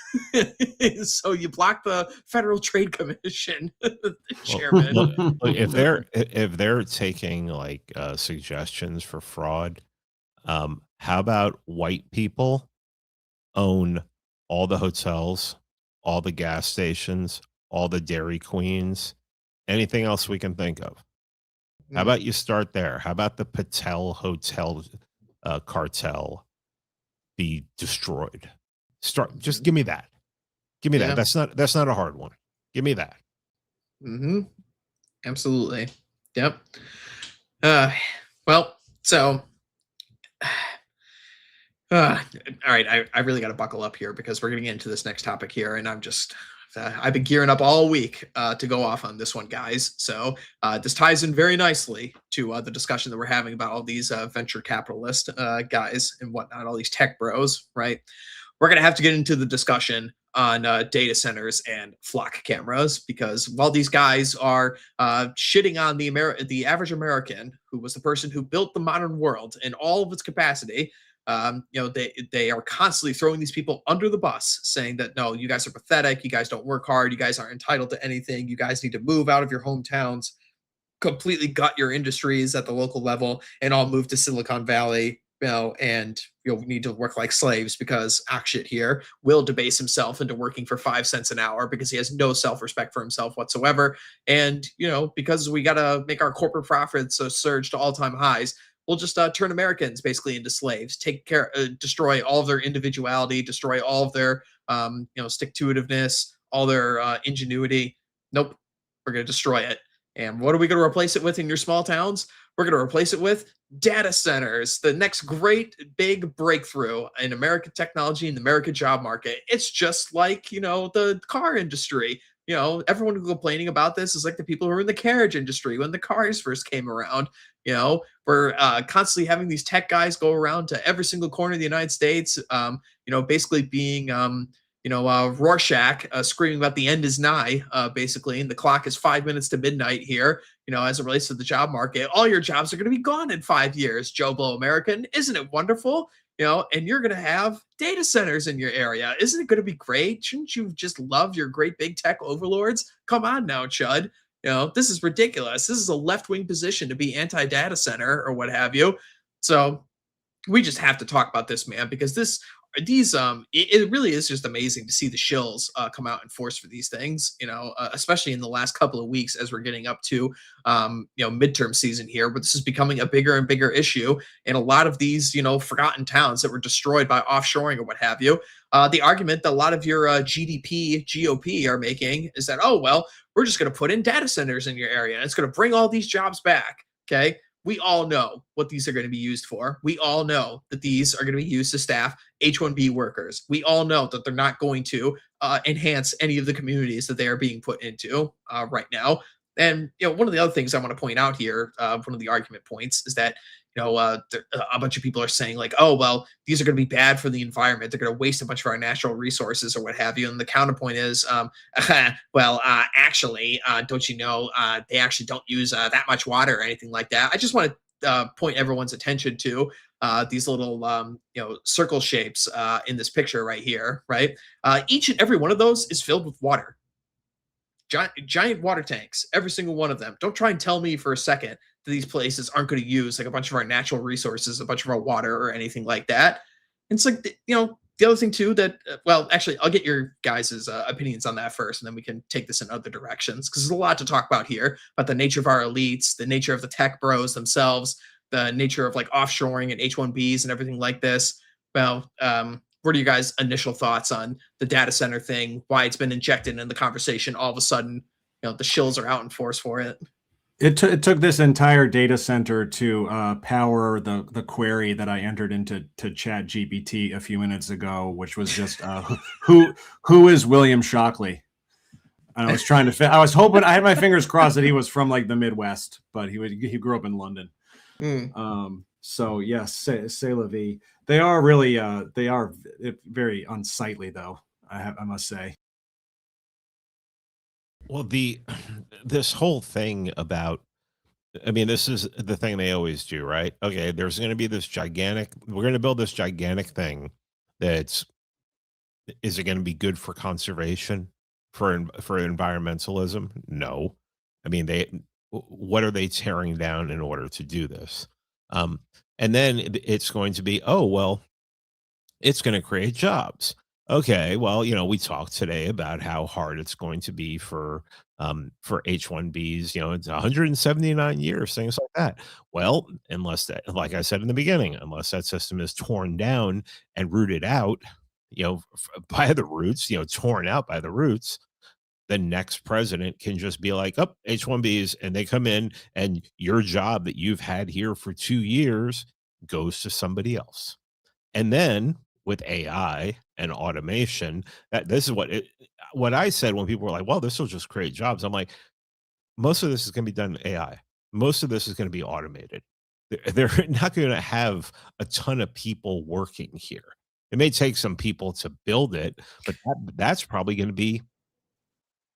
So you block the Federal Trade Commission chairman. Look, if they're taking like suggestions for fraud, how about white people own all the hotels, all the gas stations, all the Dairy Queens, anything else we can think of? How about you start there? How about the Patel Hotel cartel be destroyed? Just give me that. Give me that. That's not a hard one. Give me that. Absolutely. Yep. Well, so all right, I really got to buckle up here because we're going to get into this next topic here, and I've been gearing up all week to go off on this one, guys. So this ties in very nicely to the discussion that we're having about all these venture capitalist guys and whatnot, all these tech bros, right? We're going to have to get into the discussion on data centers and flock cameras, because while these guys are shitting on the average American, who was the person who built the modern world in all of its capacity, they are constantly throwing these people under the bus, saying that no, you guys are pathetic, you guys don't work hard, you guys aren't entitled to anything, you guys need to move out of your hometowns, completely gut your industries at the local level, and all move to Silicon Valley, and you'll need to work like slaves because Akshat here will debase himself into working for 5 cents an hour because he has no self-respect for himself whatsoever. And, because we got to make our corporate profits surge to all-time highs, we'll just turn Americans basically into slaves, destroy all of their individuality, destroy all of their, stick-to-itiveness, all their ingenuity. Nope, we're going to destroy it. And what are we going to replace it with in your small towns? We're going to replace it with data centers, the next great big breakthrough in American technology and the American job market. It's just like, the car industry. Everyone who's complaining about this is like the people who are in the carriage industry when the cars first came around. We're constantly having these tech guys go around to every single corner of the United States, basically being Rorschach, screaming about the end is nigh, basically, and the clock is 5 minutes to midnight here, as it relates to the job market. All your jobs are going to be gone in 5 years, Joe Blow American. Isn't it wonderful? And you're going to have data centers in your area. Isn't it going to be great? Shouldn't you just love your great big tech overlords? Come on now, Chud. This is ridiculous. This is a left-wing position to be anti-data center or what have you. So we just have to talk about this, man, because it really is just amazing to see the shills come out in force for these things, especially in the last couple of weeks as we're getting up to midterm season here, but this is becoming a bigger and bigger issue in a lot of these forgotten towns that were destroyed by offshoring or what have you. The argument that a lot of your GOP are making is that, oh well, we're just going to put in data centers in your area and it's going to bring all these jobs back. Okay, we all know what these are going to be used for. We all know that these are going to be used to staff H-1B workers. We all know that they're not going to enhance any of the communities that they are being put into right now. And one of the other things I want to point out here, one of the argument points, is that a bunch of people are saying like, oh well, these are going to be bad for the environment. They're going to waste a bunch of our natural resources or what have you. And the counterpoint is, actually, don't you know, they actually don't use that much water or anything like that. I just want to point everyone's attention to these little circle shapes in this picture right here, right? Each and every one of those is filled with water. Giant water tanks, every single one of them. Don't try and tell me for a second that these places aren't going to use like a bunch of our natural resources, a bunch of our water or anything like that. And it's like, the other thing too that, well, actually, I'll get your guys' opinions on that first, and then we can take this in other directions, because there's a lot to talk about here about the nature of our elites, the nature of the tech bros themselves, the nature of like offshoring and H-1Bs and everything like this. Well, what are your guys' initial thoughts on the data center thing, why it's been injected in the conversation all of a sudden? The shills are out in force for it. It took this entire data center to power the query that I entered into Chat GPT a few minutes ago, which was just who is William Shockley? And I was trying to I was hoping, I had my fingers crossed that he was from like the Midwest, but he grew up in London. So yes, c'est la vie. They are really they are very unsightly though, I must say. Well, this whole thing about, I mean, this is the thing they always do, right? Okay, there's going to be we're going to build this gigantic thing that's, is it going to be good for conservation, for environmentalism? No. I mean, what are they tearing down in order to do this? And then it's going to be, oh, well, it's going to create jobs. Okay, well, we talked today about how hard it's going to be for H-1Bs. It's 179 years, things like that. Well, unless that, like I said in the beginning, unless that system is torn down and rooted out, by the roots, torn out by the roots, the next president can just be like, oh, H-1Bs, and they come in, and your job that you've had here for 2 years goes to somebody else. And then with AI and automation, this is what I said when people were like, well, this will just create jobs. I'm like, most of this is going to be done in AI. Most of this is going to be automated. They're not going to have a ton of people working here. It may take some people to build it, but that's probably going to be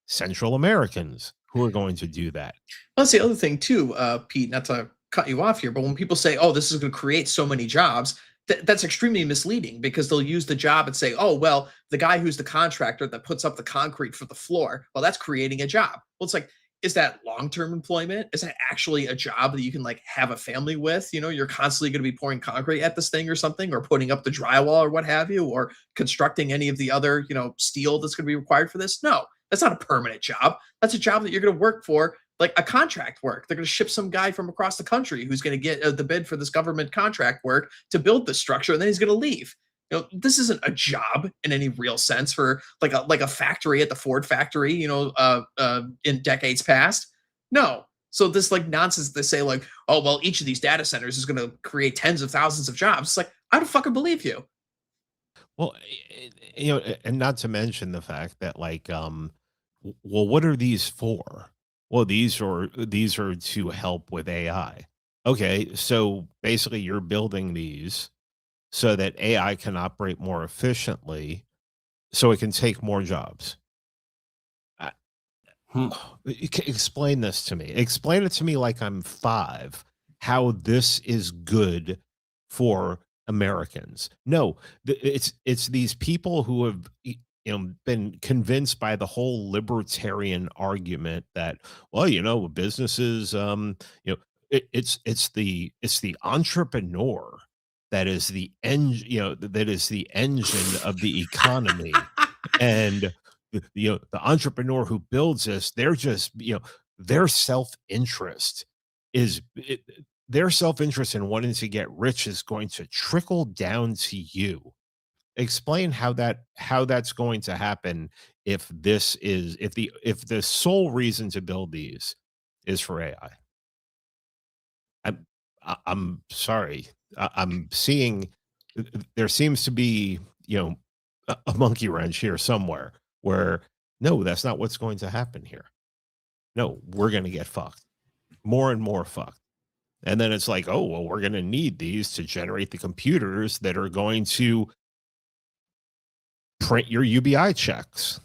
Central Americans who are going to do that. That's the other thing too, Pete. Not to cut you off here, but when people say, "Oh, this is going to create so many jobs," that's extremely misleading because they'll use the job and say, "Oh, well, the guy who's the contractor that puts up the concrete for the floor, well, that's creating a job." Well, it's like, is that long-term employment? Is that actually a job that you can like have a family with? You know, you're constantly going to be pouring concrete at this thing or something, or putting up the drywall or what have you, or constructing any of the other, steel that's going to be required for this. No, that's not a permanent job. That's a job that you're going to work for, like a contract work. They're going to ship some guy from across the country who's going to get the bid for this government contract work to build this structure, and then he's going to leave. This isn't a job in any real sense for like a factory at the Ford factory, in decades past. No. So this like nonsense they say like, oh well, each of these data centers is going to create tens of thousands of jobs. It's like I don't fucking believe you. Well, and not to mention the fact that like, well, what are these for? Well, these are to help with AI. Okay, so basically you're building these so that AI can operate more efficiently, so it can take more jobs. I- Hmm. Explain this to me. Explain it to me like I'm five. How this is good for Americans? No, it's these people who have been convinced by the whole libertarian argument that, well, businesses, it's the entrepreneur that is the that is the engine of the economy, and the entrepreneur who builds this, they're just their self-interest is it, their self-interest in wanting to get rich is going to trickle down to you. Explain how that's going to happen if the sole reason to build these is for AI. I'm sorry. I'm seeing there seems to be, a monkey wrench here somewhere where no, that's not what's going to happen here. No, we're going to get fucked more and more fucked. And then it's like, oh, well, we're going to need these to generate the computers that are going to print your UBI checks,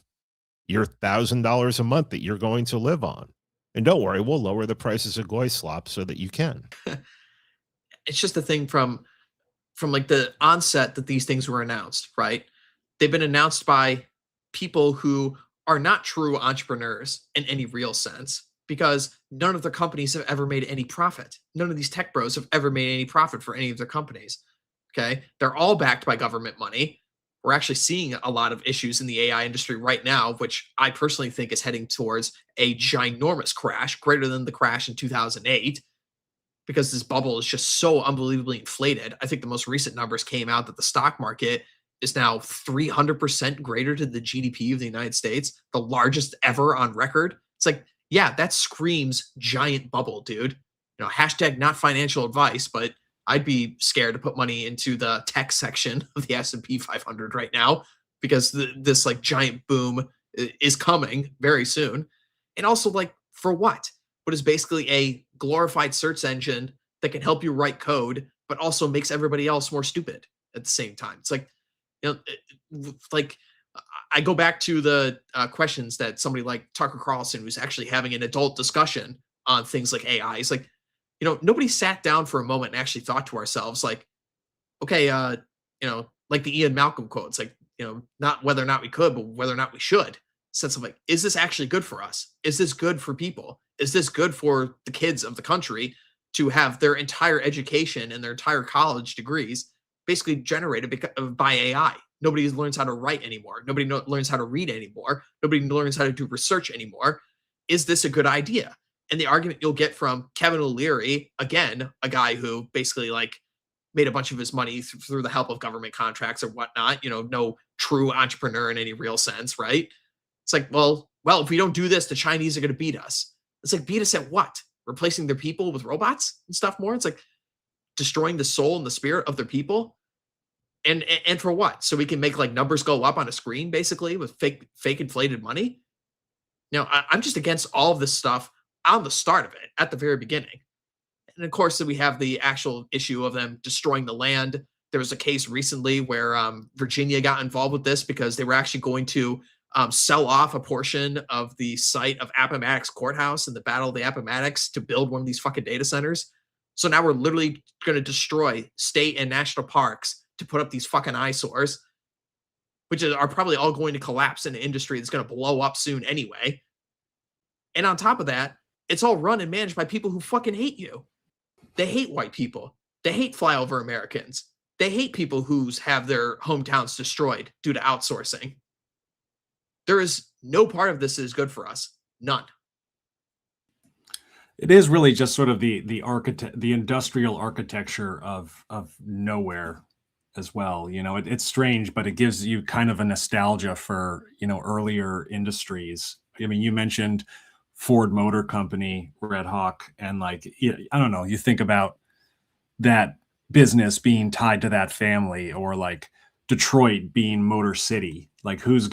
your $1,000 a month that you're going to live on. And don't worry, we'll lower the prices of goy slop so that you can. It's just a thing from like the onset that these things were announced, right? They've been announced by people who are not true entrepreneurs in any real sense because none of their companies have ever made any profit. None of these tech bros have ever made any profit for any of their companies. Okay. They're all backed by government money. We're actually seeing a lot of issues in the AI industry right now, which I personally think is heading towards a ginormous crash, greater than the crash in 2008, because this bubble is just so unbelievably inflated. I think the most recent numbers came out that the stock market is now 300% greater to the GDP of the United States, the largest ever on record. It's like, yeah, that screams giant bubble, dude. Hashtag not financial advice, but I'd be scared to put money into the tech section of the S&P 500 right now because this like giant boom is coming very soon. And also like for what? What is basically a glorified search engine that can help you write code, but also makes everybody else more stupid at the same time. It's like, like I go back to the questions that somebody like Tucker Carlson, who's actually having an adult discussion on things like AI. It's like, nobody sat down for a moment and actually thought to ourselves, like, okay, like the Ian Malcolm quote. It's like, not whether or not we could, but whether or not we should. Sense of like, is this actually good for us? Is this good for people? Is this good for the kids of the country to have their entire education and their entire college degrees basically generated by AI? Nobody learns how to write anymore. Nobody learns how to read anymore. Nobody learns how to do research anymore. Is this a good idea? And the argument you'll get from Kevin O'Leary, again, a guy who basically like made a bunch of his money through the help of government contracts or whatnot, no true entrepreneur in any real sense, right? It's like, well, if we don't do this, the Chinese are going to beat us. It's like, beat us at what? Replacing their people with robots and stuff more? It's like destroying the soul and the spirit of their people. And for what? So we can make like numbers go up on a screen, basically, with fake inflated money. Now, I'm just against all of this stuff on the start of it, at the very beginning. And of course, then we have the actual issue of them destroying the land, There was a case recently where Virginia got involved with this because they were actually going to sell off a portion of the site of Appomattox Courthouse in the Battle of the Appomattox to build one of these fucking data centers. So now we're literally going to destroy state and national parks to put up these fucking eyesores, which are probably all going to collapse in an industry that's going to blow up soon anyway. And on top of that, it's all run and managed by people who fucking hate you. They hate white people. They hate flyover Americans. They hate people who have their hometowns destroyed due to outsourcing. There is no part of this that is good for us. None. It is really just sort of the industrial architecture of nowhere as well. It's strange, but it gives you kind of a nostalgia for, earlier industries. I mean, you mentioned Ford Motor Company, Red Hawk, and I don't know, you think about that business being tied to that family, or like Detroit being Motor City. Like whose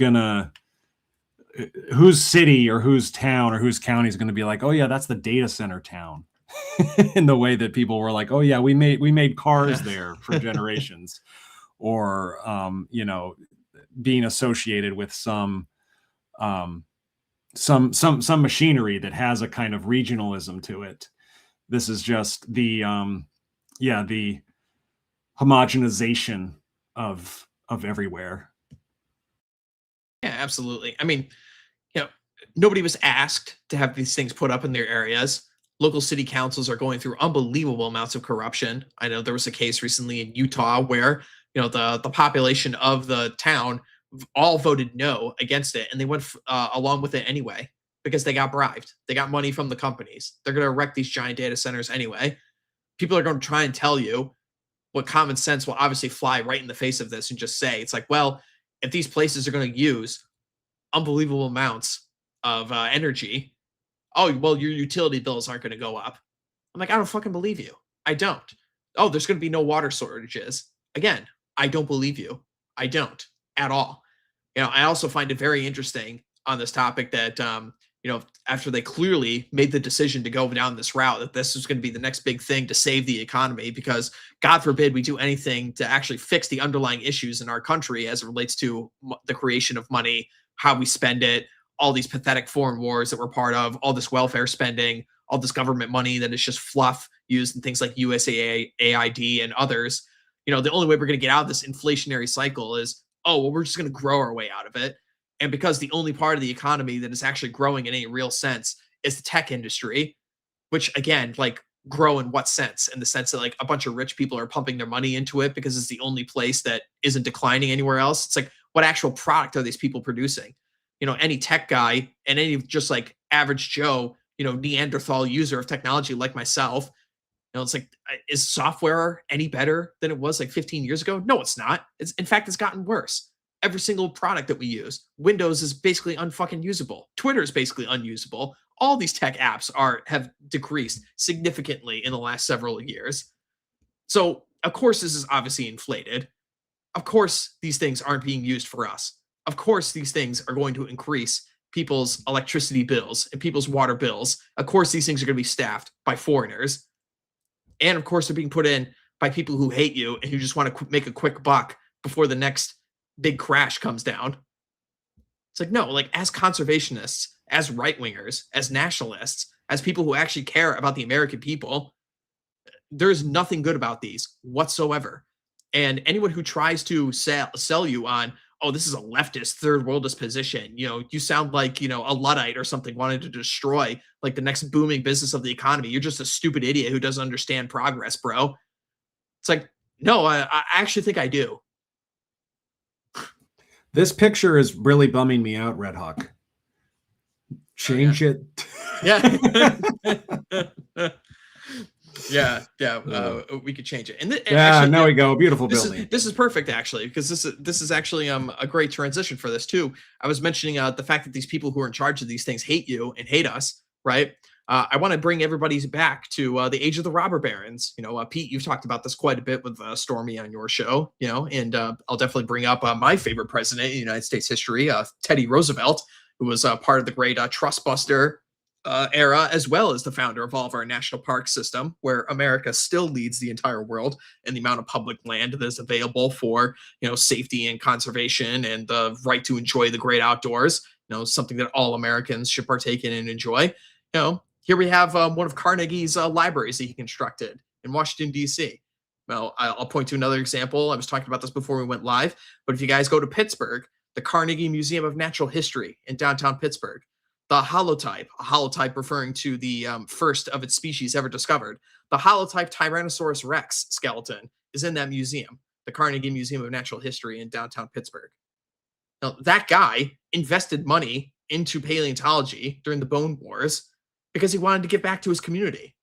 city or whose town or whose county is going to be like, oh yeah, that's the data center town. In the way that people were like, oh yeah, we made cars there for generations. Or being associated with some machinery that has a kind of regionalism to it. This is just the homogenization of everywhere. Yeah, absolutely. I mean, nobody was asked to have these things put up in their areas. Local city councils are going through unbelievable amounts of corruption. I know there was a case recently in Utah where, the population of the town all voted no against it, and they went along with it anyway because they got bribed. They got money from the companies. They're going to erect these giant data centers anyway. People are going to try and tell you what common sense will obviously fly right in the face of this and just say, it's like, well, if these places are going to use unbelievable amounts of energy, oh, well, your utility bills aren't going to go up. I'm like, I don't fucking believe you. I don't. Oh, there's going to be no water shortages. Again, I don't believe you. I don't at all. I also find it very interesting on this topic that, after they clearly made the decision to go down this route, that this is going to be the next big thing to save the economy, because God forbid we do anything to actually fix the underlying issues in our country as it relates to the creation of money, how we spend it, all these pathetic foreign wars that we're part of, all this welfare spending, all this government money that is just fluff used in things like USAID and others. The only way we're going to get out of this inflationary cycle is, oh, well, we're just going to grow our way out of it. And because the only part of the economy that is actually growing in any real sense is the tech industry, which again, like, grow in what sense? In the sense that like a bunch of rich people are pumping their money into it because it's the only place that isn't declining anywhere else. It's like, what actual product are these people producing? Any tech guy and any just like average Joe, Neanderthal user of technology like myself, it's like, is software any better than it was like 15 years ago? No, it's not. In fact, it's gotten worse. Every single product that we use, Windows is basically unfucking usable. Twitter is basically unusable. All these tech apps have decreased significantly in the last several years. So, of course, this is obviously inflated. Of course, these things aren't being used for us. Of course, these things are going to increase people's electricity bills and people's water bills. Of course, these things are going to be staffed by foreigners. And of course, they're being put in by people who hate you and who just want to make a quick buck before the next big crash comes down. It's like, no, like, as conservationists, as right-wingers, as nationalists, as people who actually care about the American people, there's nothing good about these whatsoever. And anyone who tries to sell you on, oh, this is a leftist, third worldist position, you sound like, a Luddite or something wanting to destroy like the next booming business of the economy. You're just a stupid idiot who doesn't understand progress, bro. It's like, no, I actually think I do. This picture is really bumming me out, Red Hawk. Change it. Yeah. We could change it. And actually, there we go. Beautiful building. This is perfect, actually, because this is actually a great transition for this too. I was mentioning the fact that these people who are in charge of these things hate you and hate us, right? I want to bring everybody back to the age of the robber barons. Pete, you've talked about this quite a bit with Stormy on your show, and I'll definitely bring up my favorite president in United States history, Teddy Roosevelt, who was part of the great trust buster era, as well as the founder of all of our national park system, where America still leads the entire world in the amount of public land that is available for safety and conservation and the right to enjoy the great outdoors. Something that all Americans should partake in and enjoy. Here we have one of Carnegie's libraries that he constructed in Washington D.C. Well, I'll point to another example. I was talking about this before we went live, but if you guys go to Pittsburgh, the Carnegie Museum of Natural History in downtown Pittsburgh, the holotype, a holotype referring to the first of its species ever discovered, the holotype Tyrannosaurus Rex skeleton is in that museum, the Carnegie Museum of Natural History in downtown Pittsburgh. Now, that guy invested money into paleontology during the Bone Wars because he wanted to give back to his community.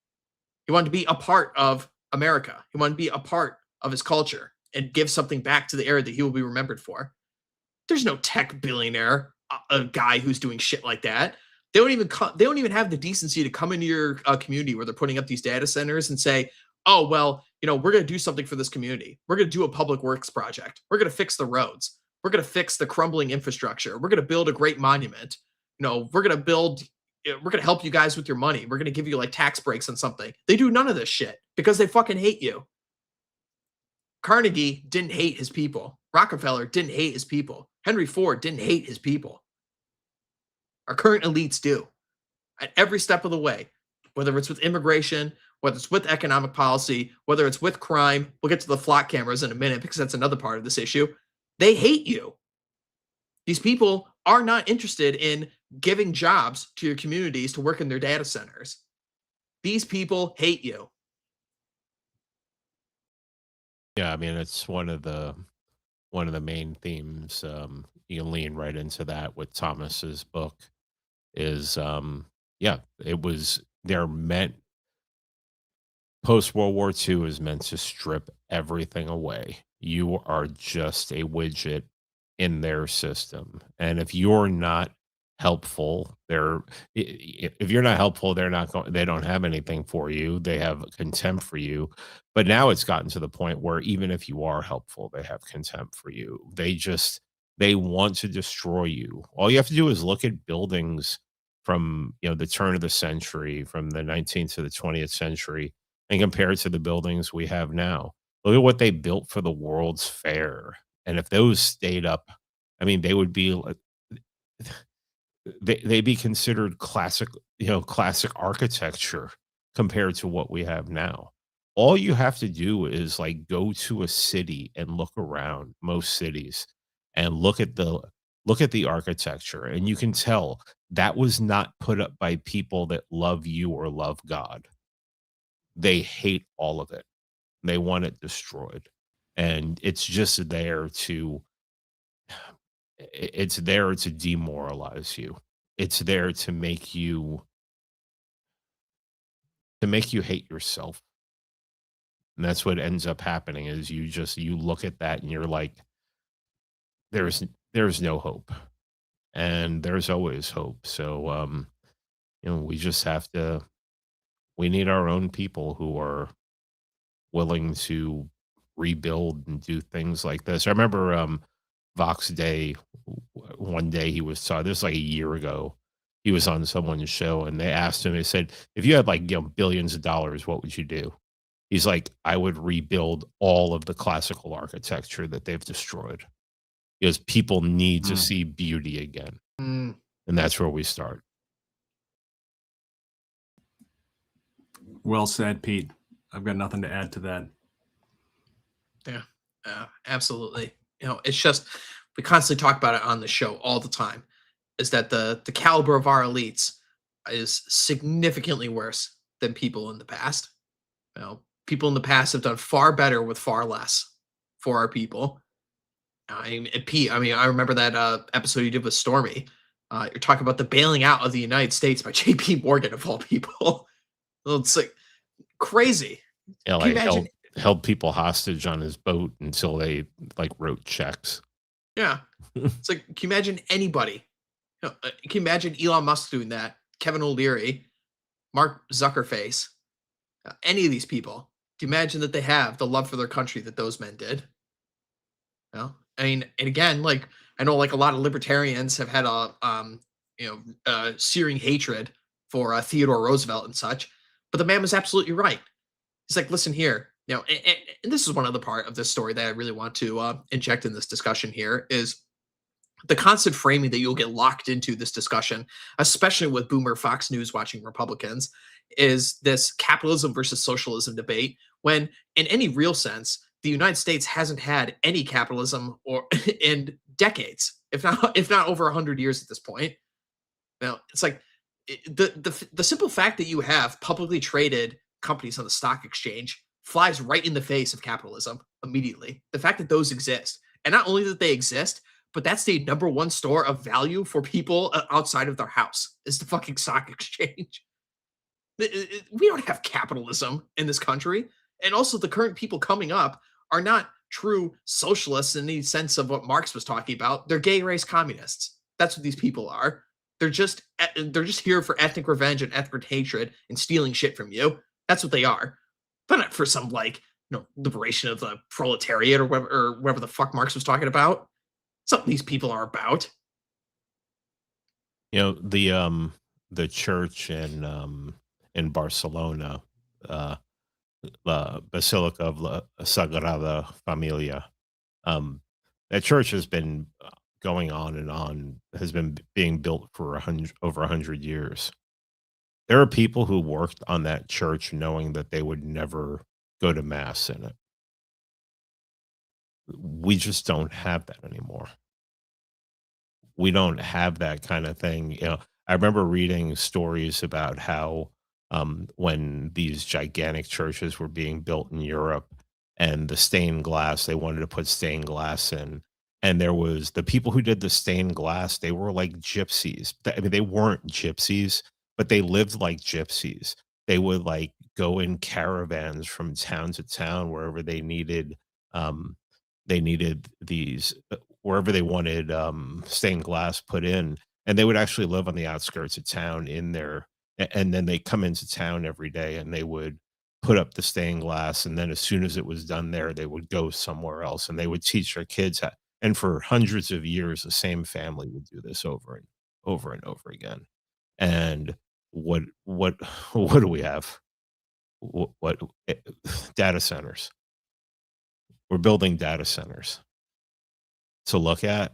He wanted to be a part of America. He wanted to be a part of his culture and give something back to the era that he will be remembered for. There's no tech billionaire, a guy who's doing shit like that. They don't even have the decency to come into your community where they're putting up these data centers and say, "Oh, well, we're going to do something for this community. We're going to do a public works project. We're going to fix the roads. We're going to fix the crumbling infrastructure. We're going to build a great monument. We're going to help you guys with your money. We're going to give you like tax breaks on something." They do none of this shit because they fucking hate you. Carnegie didn't hate his people. Rockefeller didn't hate his people. Henry Ford didn't hate his people. Our current elites do at every step of the way, whether it's with immigration, whether it's with economic policy, whether it's with crime. We'll get to the flock cameras in a minute because that's another part of this issue. They hate you. These people are not interested in giving jobs to your communities to work in their data centers. These people hate you. Yeah, I mean it's one of the main themes. You can lean right into that with Thomas's book. Is yeah, it was they're meant post World War II is meant to strip everything away. You are just a widget in their system. And if you're not helpful, if you're not helpful, they're not going they don't have anything for you. They have contempt for you. But now it's gotten to the point where even if you are helpful, they have contempt for you. They want to destroy you. All you have to do is look at buildings from the turn of the century, from the 19th to the 20th century, and compare it to the buildings we have now. Look at what they built for the World's Fair. And if those stayed up, I mean, they would be like they'd be considered classic, classic architecture compared to what we have now. All you have to do is like go to a city and look around most cities and look at the architecture, and you can tell that was not put up by people that love you or love God. They hate all of it. They want it destroyed. And it's just there to it's there to demoralize you. It's there to make you hate yourself. And that's what ends up happening is you look at that and you're like, there's there's no hope. And there's always hope. So we just have to we need our own people who are willing to rebuild and do things like this. I remember Vox Day one day he was this was like a year ago. He was on someone's show and they asked him, they said, if you had like billions of dollars, what would you do? He's like, I would rebuild all of the classical architecture that they've destroyed. Because people need to see beauty again. Mm. And that's where we start. Well said, Pete. I've got nothing to add to that. Yeah, absolutely. It's just we constantly talk about it on the show all the time. Is that the caliber of our elites is significantly worse than people in the past. People in the past have done far better with far less for our people. Pete, I remember that episode you did with Stormy. You're talking about the bailing out of the United States by J.P. Morgan, of all people. It's like crazy. Yeah, like held people hostage on his boat until they like wrote checks. Yeah. It's like, can you imagine anybody? Can you imagine Elon Musk doing that? Kevin O'Leary, Mark Zuckerface, any of these people? Do you imagine that they have the love for their country that those men did? And again, like I know, like a lot of libertarians have had a searing hatred for Theodore Roosevelt and such. But the man was absolutely right. He's like, listen here, and this is one other part of this story that I really want to inject in this discussion here is the constant framing that you'll get locked into this discussion, especially with boomer Fox News watching Republicans, is this capitalism versus socialism debate. When, in any real sense, the United States hasn't had any capitalism or in decades, if not over 100 years at this point. Now, it's like the simple fact that you have publicly traded companies on the stock exchange flies right in the face of capitalism immediately. The fact that those exist, and not only that they exist, but that's the number one store of value for people outside of their house is the fucking stock exchange. We don't have capitalism in this country, and also the current people coming up are not true socialists in the sense of what Marx was talking about. They're gay race communists. That's what these people are. They're just here for ethnic revenge and ethnic hatred and stealing shit from you. That's what they are. But not for some liberation of the proletariat or whatever the fuck Marx was talking about. Something these people are about. The church in Barcelona, the Basilica of La Sagrada Familia. That church has been going on and on, has been being built for over 100 years. There are people who worked on that church knowing that they would never go to mass in it. We just don't have that anymore. We don't have that kind of thing. I remember reading stories about how when these gigantic churches were being built in Europe and the stained glass, they wanted to put stained glass in. And there was the people who did the stained glass, they were like gypsies. I mean, they weren't gypsies, but they lived like gypsies. They would like go in caravans from town to town wherever um, they needed these wherever they wanted stained glass put in, and they would actually live on the outskirts of town in there, and then they come into town every day and they would put up the stained glass, and then as soon as it was done there, they would go somewhere else and they would teach their kids how, and for hundreds of years the same family would do this over and over and over again. And what what do we have? What eh, data centers? We're building data centers to look at,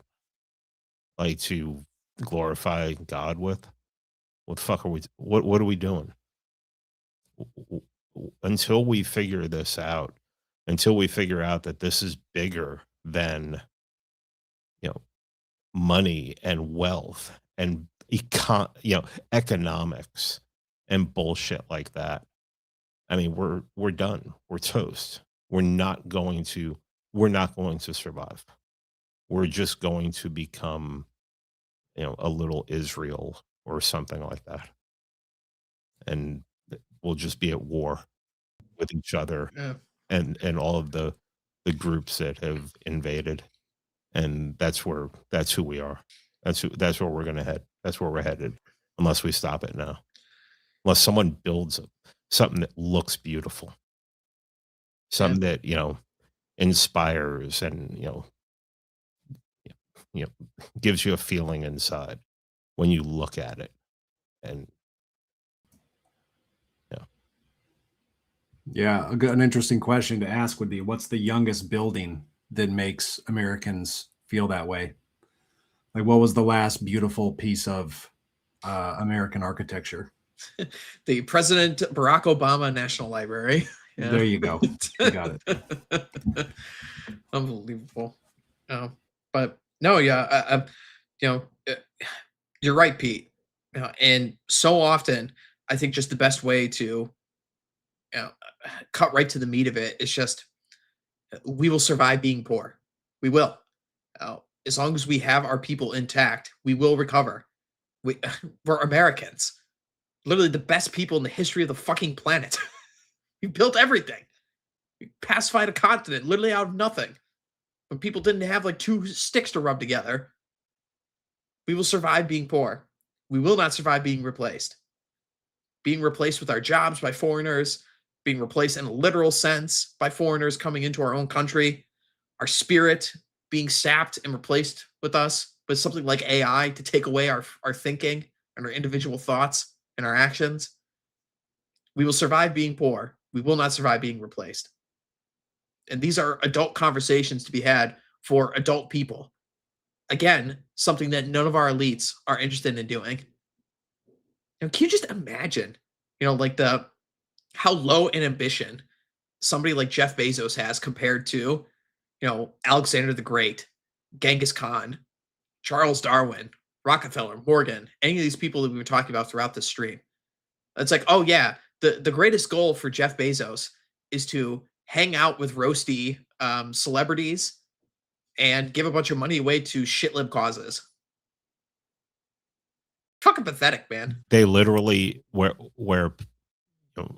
like to glorify God with. What the fuck are we? What are we doing? Until we figure this out, until we figure out that this is bigger than you know money and wealth and economics and bullshit like that. I mean, we're done. We're toast. We're not going to we're not going to survive. We're just going to become, a little Israel or something like that. And we'll just be at war with each other Yeah. and all of the groups that have invaded. And that's who we are. That's where we're gonna head. That's where we're headed, unless we stop it now. Unless someone builds something that looks beautiful, Yeah. something that inspires and you know gives you a feeling inside when you look at it. And yeah, Yeah, an interesting question to ask would be, what's the youngest building that makes Americans feel that way? Like, what was the last beautiful piece of American architecture? The President Barack Obama National Library. Yeah. There you go. You got it. Unbelievable. But no, yeah, you know, uh, you're right, Pete. And so often, I think just the best way to cut right to the meat of it is just we will survive being poor. We will. As long as we have our people intact, we will recover. We, we're Americans, literally the best people in the history of the fucking planet. We built everything. We pacified a continent literally out of nothing. When people didn't have like two sticks to rub together, we will survive being poor. We will not survive being replaced. Being replaced with our jobs by foreigners, being replaced in a literal sense by foreigners coming into our own country, our spirit being sapped and replaced with us with something like AI to take away our thinking and our individual thoughts. and our actions, we will survive being poor. We will not survive being replaced. And these are adult conversations to be had for adult people. Again, something that none of our elites are interested in doing. Can you just imagine, like how low in ambition somebody like Jeff Bezos has compared to, Alexander the Great, Genghis Khan, Charles Darwin, Rockefeller, Morgan, any of these people that we were talking about throughout this stream. It's like, oh yeah, the greatest goal for Jeff Bezos is to hang out with roasty celebrities and give a bunch of money away to shitlib causes. Fucking pathetic, man. They literally where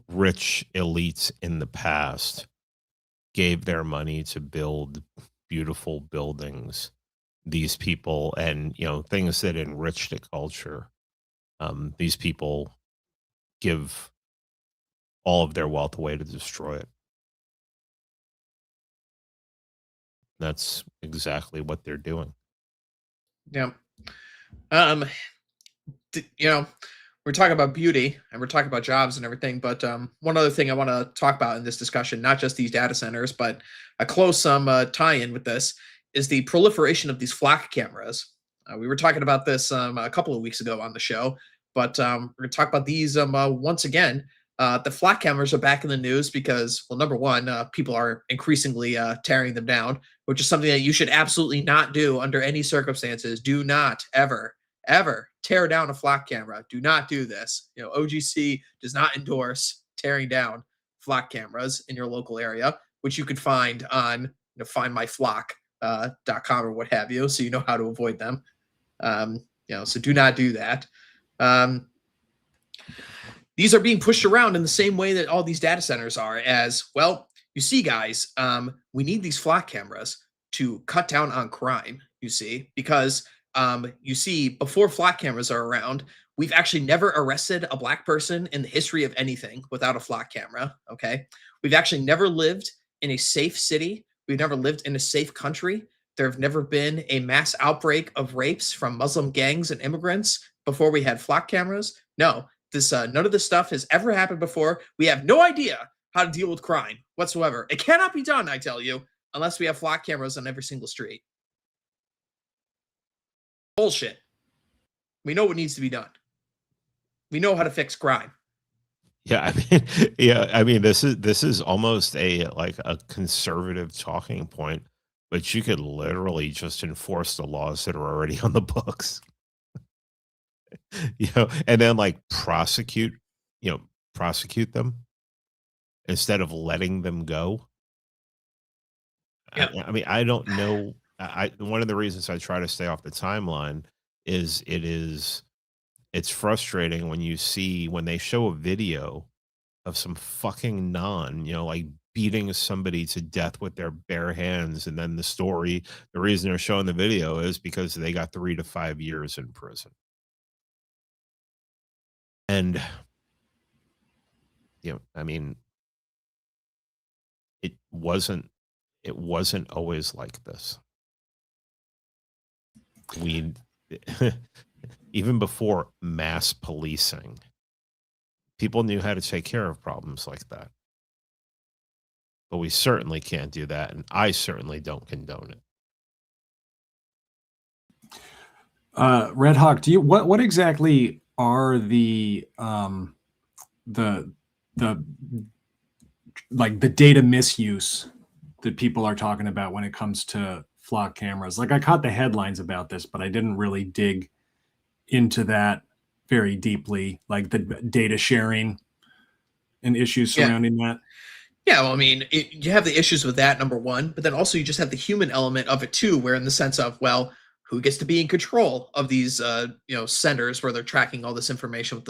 rich elites in the past gave their money to build beautiful buildings, these people, and things that enriched the culture. These people give all of their wealth away to destroy it. That's exactly what they're doing. Yeah. We're talking about beauty and we're talking about jobs and everything, but one other thing I want to talk about in this discussion, not just these data centers, but a close tie-in with this, is the proliferation of these flock cameras. We were talking about this a couple of weeks ago on the show, but we're going to talk about these once again. The flock cameras are back in the news because, well, number one, people are increasingly tearing them down, which is something that you should absolutely not do under any circumstances. Do not ever tear down a flock camera. Do not do this. OGC does not endorse tearing down flock cameras in your local area, which you could find on findmyflock.com or what have you, so you know how to avoid them. So do not do that. These are being pushed around in the same way that all these data centers are, as well. You see, guys, we need these flock cameras to cut down on crime, you see, because you see, before flock cameras are around, we've actually never arrested a black person in the history of anything without a flock camera, okay? We've actually never lived in a safe city. We've never lived in a safe country. There have never been a mass outbreak of rapes from Muslim gangs and immigrants before we had flock cameras. No, none of this stuff has ever happened before. We have no idea how to deal with crime whatsoever. It cannot be done, I tell you, unless we have flock cameras on every single street. Bullshit. We know what needs to be done. We know how to fix crime. Yeah, this is almost a conservative talking point, but you could literally just enforce the laws that are already on the books. And then prosecute them instead of letting them go. Yep. I don't know. One of the reasons I try to stay off the timeline is it's frustrating when they show a video of some fucking beating somebody to death with their bare hands, and then the reason they're showing the video is because they got 3 to 5 years in prison. And it wasn't always like this. Even before mass policing, people knew how to take care of problems like that. But we certainly can't do that, and I certainly don't condone it. Red Hawk, what exactly are the data misuse that people are talking about when it comes to flock cameras? I caught the headlines about this, but I didn't really dig into that very deeply, like the data sharing and issues surrounding that. Yeah, well, you have the issues with that, number one, but then also you just have the human element of it too, where in the sense of, well, who gets to be in control of these centers where they're tracking all this information with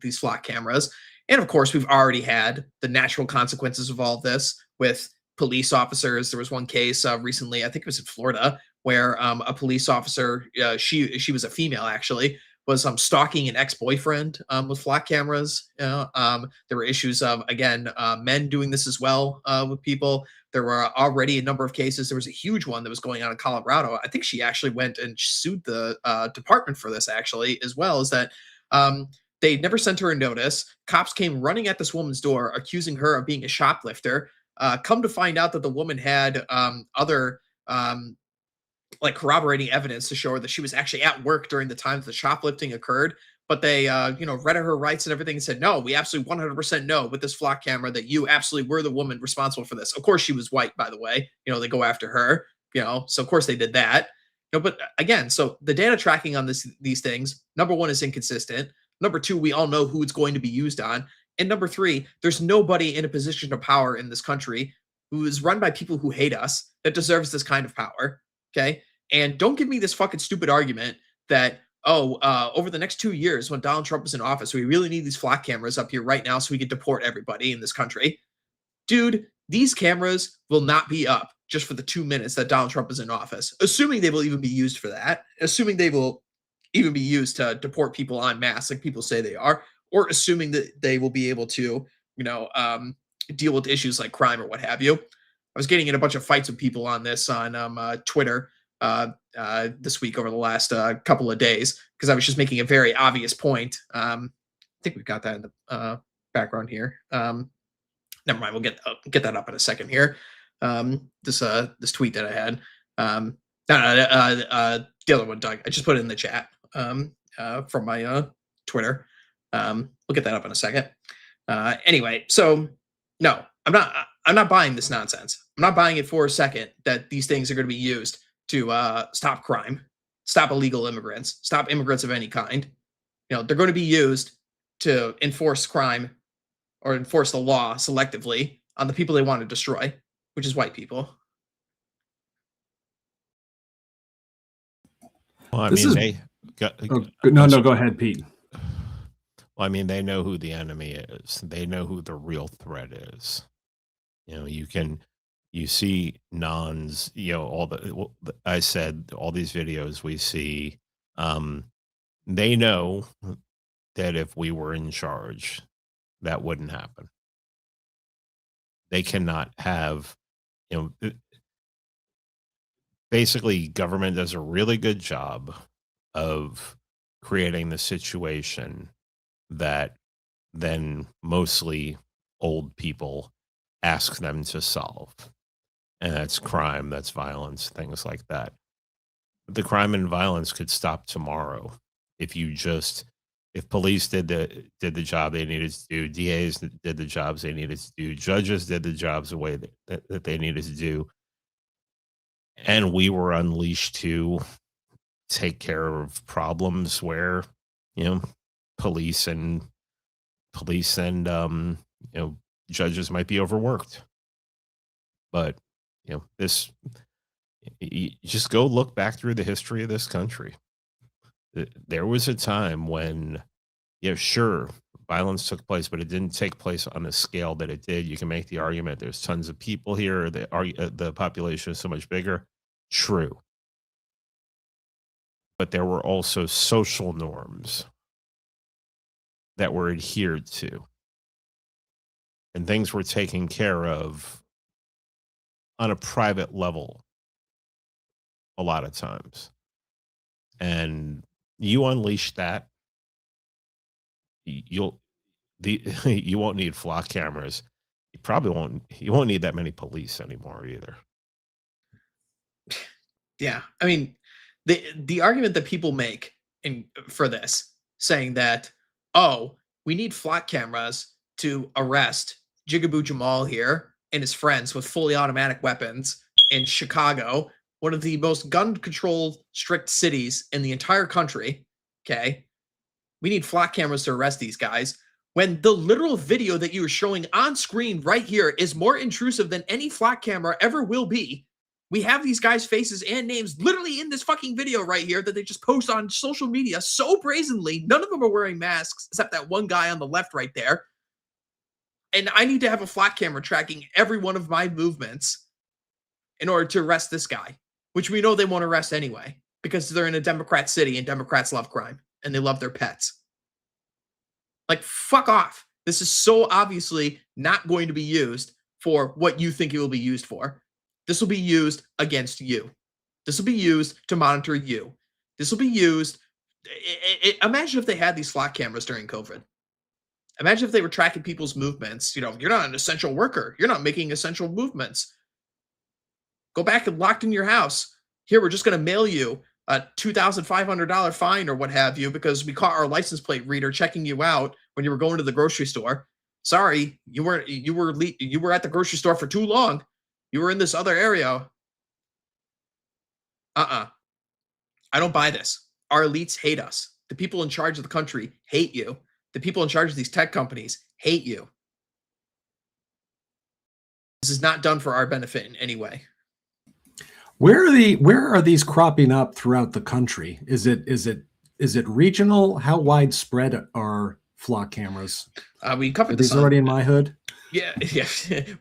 these flock cameras. And of course, we've already had the natural consequences of all of this with police officers. There was one case recently, I think it was in Florida, where a police officer, she was a female actually, was stalking an ex-boyfriend with flock cameras. There were issues of, again, men doing this as well with people. There were already a number of cases. There was a huge one that was going on in Colorado. I think she actually went and sued the department for this actually, as well, is that They never sent her a notice. Cops came running at this woman's door, accusing her of being a shoplifter. Come to find out that the woman had other like corroborating evidence to show her that she was actually at work during the times the shoplifting occurred. But they, read her rights and everything and said, no, we absolutely 100% know with this flock camera that you absolutely were the woman responsible for this. Of course, she was white, by the way. They go after her, so of course they did that. But again, so the data tracking on these things, number one, is inconsistent. Number two, we all know who it's going to be used on. And number three, there's nobody in a position of power in this country who is run by people who hate us that deserves this kind of power. Okay. And don't give me this fucking stupid argument that, over the next 2 years when Donald Trump is in office, we really need these flock cameras up here right now so we can deport everybody in this country. Dude, these cameras will not be up just for the 2 minutes that Donald Trump is in office, assuming they will even be used for that, assuming they will even be used to deport people en masse like people say they are, or assuming that they will be able to, deal with issues like crime or what have you. I was getting in a bunch of fights with people on this on Twitter this week over the last couple of days because I was just making a very obvious point. I think we've got that in the background here. Never mind, we'll get that up in a second here. This tweet that I had. The other one, Doug. I just put it in the chat from my Twitter. We'll get that up in a second. Anyway, so no, I'm not buying this nonsense. I'm not buying it for a second that these things are going to be used to stop crime, stop illegal immigrants, stop immigrants of any kind. They're going to be used to enforce crime or enforce the law selectively on the people they want to destroy, which is white people. Well, I This mean, go ahead, Pete. Well, I mean, they know who the enemy is. They know who the real threat is. You see nuns, I said, all these videos we see, they know that if we were in charge, that wouldn't happen. They cannot have, basically government does a really good job of creating the situation that then mostly old people ask them to solve. And that's crime, that's violence, things like that. But the crime and violence could stop tomorrow if police did the job they needed to do, DAs did the jobs they needed to do, judges did the jobs the way that they needed to do, and we were unleashed to take care of problems where police and judges might be overworked. But you just go look back through the history of this country. There was a time when, sure, violence took place, but it didn't take place on the scale that it did. You can make the argument there's tons of people here, the population is so much bigger. True. But there were also social norms that were adhered to. And things were taken care of on a private level a lot of times. And you unleash that, you won't need flock cameras. You won't need that many police anymore either. Yeah, I mean, the argument that people make for this, saying that, we need flock cameras to arrest Jigaboo Jamal here and his friends with fully automatic weapons in Chicago, one of the most gun control strict cities in the entire country. Okay, we need flock cameras to arrest these guys, when the literal video that you are showing on screen right here is more intrusive than any flock camera ever will be. We have these guys' faces and names literally in this fucking video right here that they just post on social media so brazenly. None of them are wearing masks except that one guy on the left right there. And I need to have a flock camera tracking every one of my movements in order to arrest this guy, which we know they won't arrest anyway because they're in a Democrat city and Democrats love crime and they love their pets. Like, fuck off. This is so obviously not going to be used for what you think it will be used for. This will be used against you. This will be used to monitor you. This will be used Imagine if they had these flock cameras during COVID. Imagine if they were tracking people's movements. You know, you're not an essential worker. You're not making essential movements. Go back and locked in your house. Here, we're just going to mail you a $2,500 fine or what have you because we caught our license plate reader checking you out when you were going to the grocery store. Sorry, you were at the grocery store for too long. You were in this other area. I don't buy this. Our elites hate us. The people in charge of the country hate you. The people in charge of these tech companies hate you. This is not done for our benefit in any way. Where are these cropping up throughout the country? Is it regional? How widespread are flock cameras? We covered Are this these already in my hood? Yeah.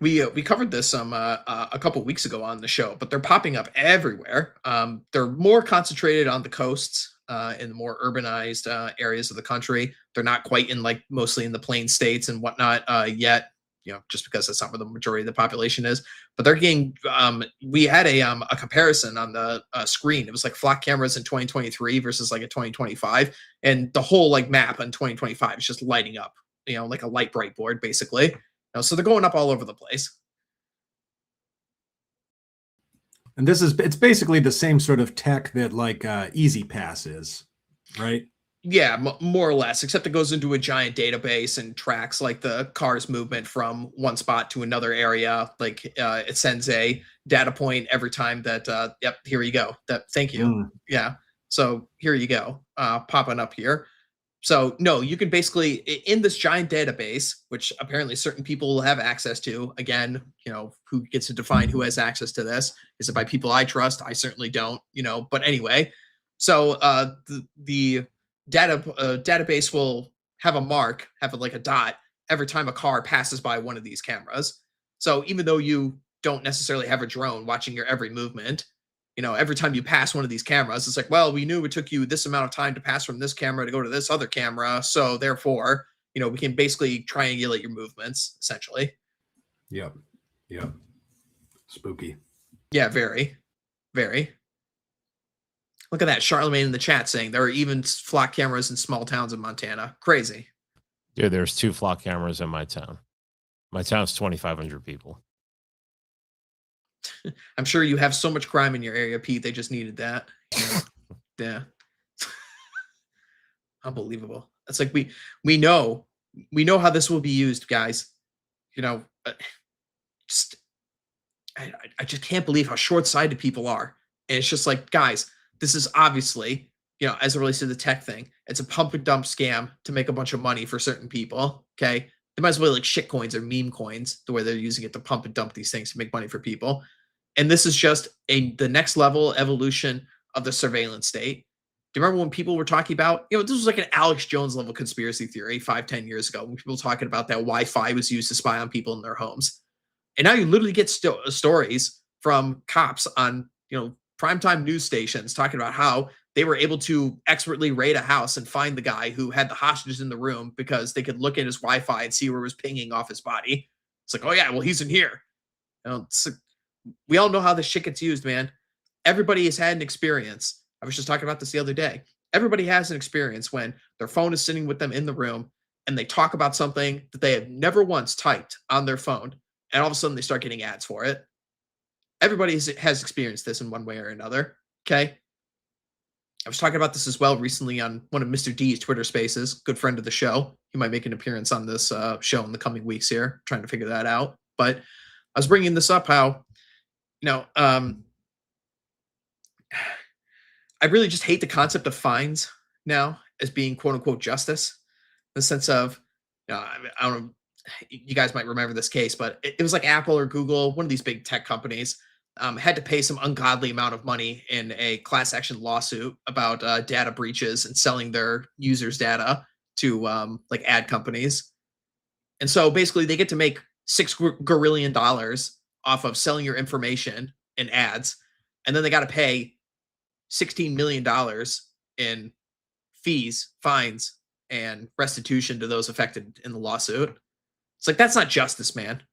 We covered this a couple weeks ago on the show, but they're popping up everywhere. They're more concentrated on the coasts, in the more urbanized areas of the country. They're not quite in like mostly in the plain states and whatnot yet. You know, just because that's not where the majority of the population is. But they're getting. We had a comparison on the screen. It was like flock cameras in 2023 versus like a 2025, and the whole like map in 2025 is just lighting up. You know, like a light bright board, basically. You know, so they're going up all over the place. And it's basically the same sort of tech that like Easy Pass is, right? Yeah, more or less, except it goes into a giant database and tracks like the car's movement from one spot to another area. Like it sends a data point every time that, yep, here you go. Thank you. Yeah. So here you go, popping up here. So no, you can basically in this giant database, which apparently certain people will have access to. Again, you know, who gets to define who has access to this? Is it by people I trust? I certainly don't. You know, but anyway, so the database will have a mark, like a dot every time a car passes by one of these cameras. So even though you don't necessarily have a drone watching your every movement, you know, every time you pass one of these cameras, it's like, well, we knew it took you this amount of time to pass from this camera to go to this other camera. So therefore, you know, we can basically triangulate your movements essentially. Yep. Spooky. Yeah, very, very. Look at that. Charlemagne in the chat saying there are even flock cameras in small towns in Montana. Crazy. Dude, there's 2 flock cameras in my town. My town's 2,500 people. I'm sure you have so much crime in your area, Pete. They just needed that. Yeah. Unbelievable. It's like we know how this will be used, guys. You know, I just can't believe how short-sighted people are. And it's just like, guys, this is obviously, you know, as it relates to the tech thing, it's a pump and dump scam to make a bunch of money for certain people. Okay. They might as well like shit coins or meme coins, the way they're using it to pump and dump these things to make money for people. And this is just the next level evolution of the surveillance state. Do you remember when people were talking about, you know, this was like an Alex Jones level conspiracy theory 5-10 years ago, when people were talking about that Wi-Fi was used to spy on people in their homes. And now you literally get stories from cops on, you know, primetime news stations talking about how they were able to expertly raid a house and find the guy who had the hostages in the room because they could look at his Wi-Fi and see where it was pinging off his body. It's like, oh yeah, well, he's in here. You know, we all know how this shit gets used, man. Everybody has had an experience. I was just talking about this the other day. Everybody has an experience when their phone is sitting with them in the room and they talk about something that they have never once typed on their phone, and all of a sudden they start getting ads for it. Everybody has experienced this in one way or another, okay? I was talking about this as well recently on one of Mr. D's Twitter Spaces, good friend of the show. He might make an appearance on this show in the coming weeks here, trying to figure that out. But I was bringing this up how, you know, I really just hate the concept of fines now as being quote unquote justice, in the sense of, you know, I don't know, you guys might remember this case, but it was like Apple or Google, one of these big tech companies, had to pay some ungodly amount of money in a class action lawsuit about data breaches and selling their users' data to like ad companies. And so basically they get to make $6 gorillion off of selling your information in ads. And then they got to pay $16 million in fees, fines, and restitution to those affected in the lawsuit. It's like, that's not justice, man.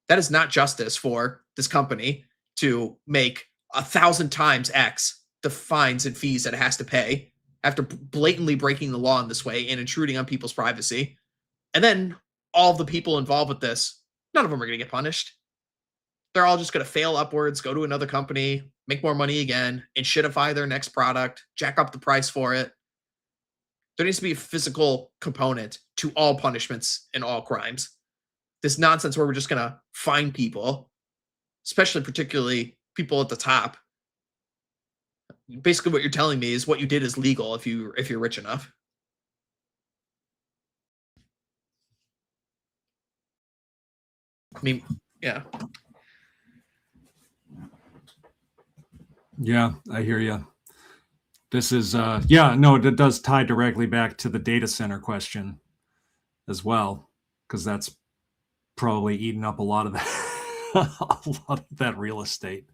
That is not justice for this company to make 1,000 times X the fines and fees that it has to pay after blatantly breaking the law in this way and intruding on people's privacy. And then all the people involved with this, none of them are going to get punished. They're all just going to fail upwards, go to another company, make more money again, and shitify their next product, jack up the price for it. There needs to be a physical component to all punishments and all crimes. This nonsense where we're just going to fine people, especially particularly people at the top. Basically what you're telling me is what you did is legal if you're rich enough. I mean, yeah. Yeah, I hear you. This is, it does tie directly back to the data center question as well, because that's probably eating up a lot of that, a lot of that real estate.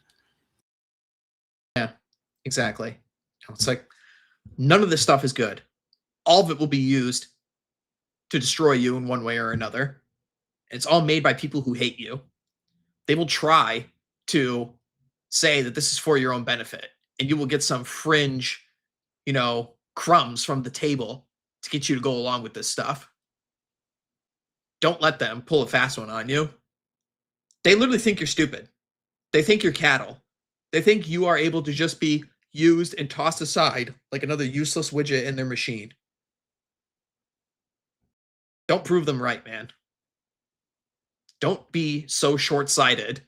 Yeah, exactly. It's like none of this stuff is good. All of it will be used to destroy you in one way or another. And it's all made by people who hate you. They will try to say that this is for your own benefit, and you will get some fringe, crumbs from the table to get you to go along with this stuff. Don't let them pull a fast one on you. They literally think you're stupid. They think you're cattle. They think you are able to just be used and tossed aside like another useless widget in their machine. Don't prove them right, man. Don't be so short-sighted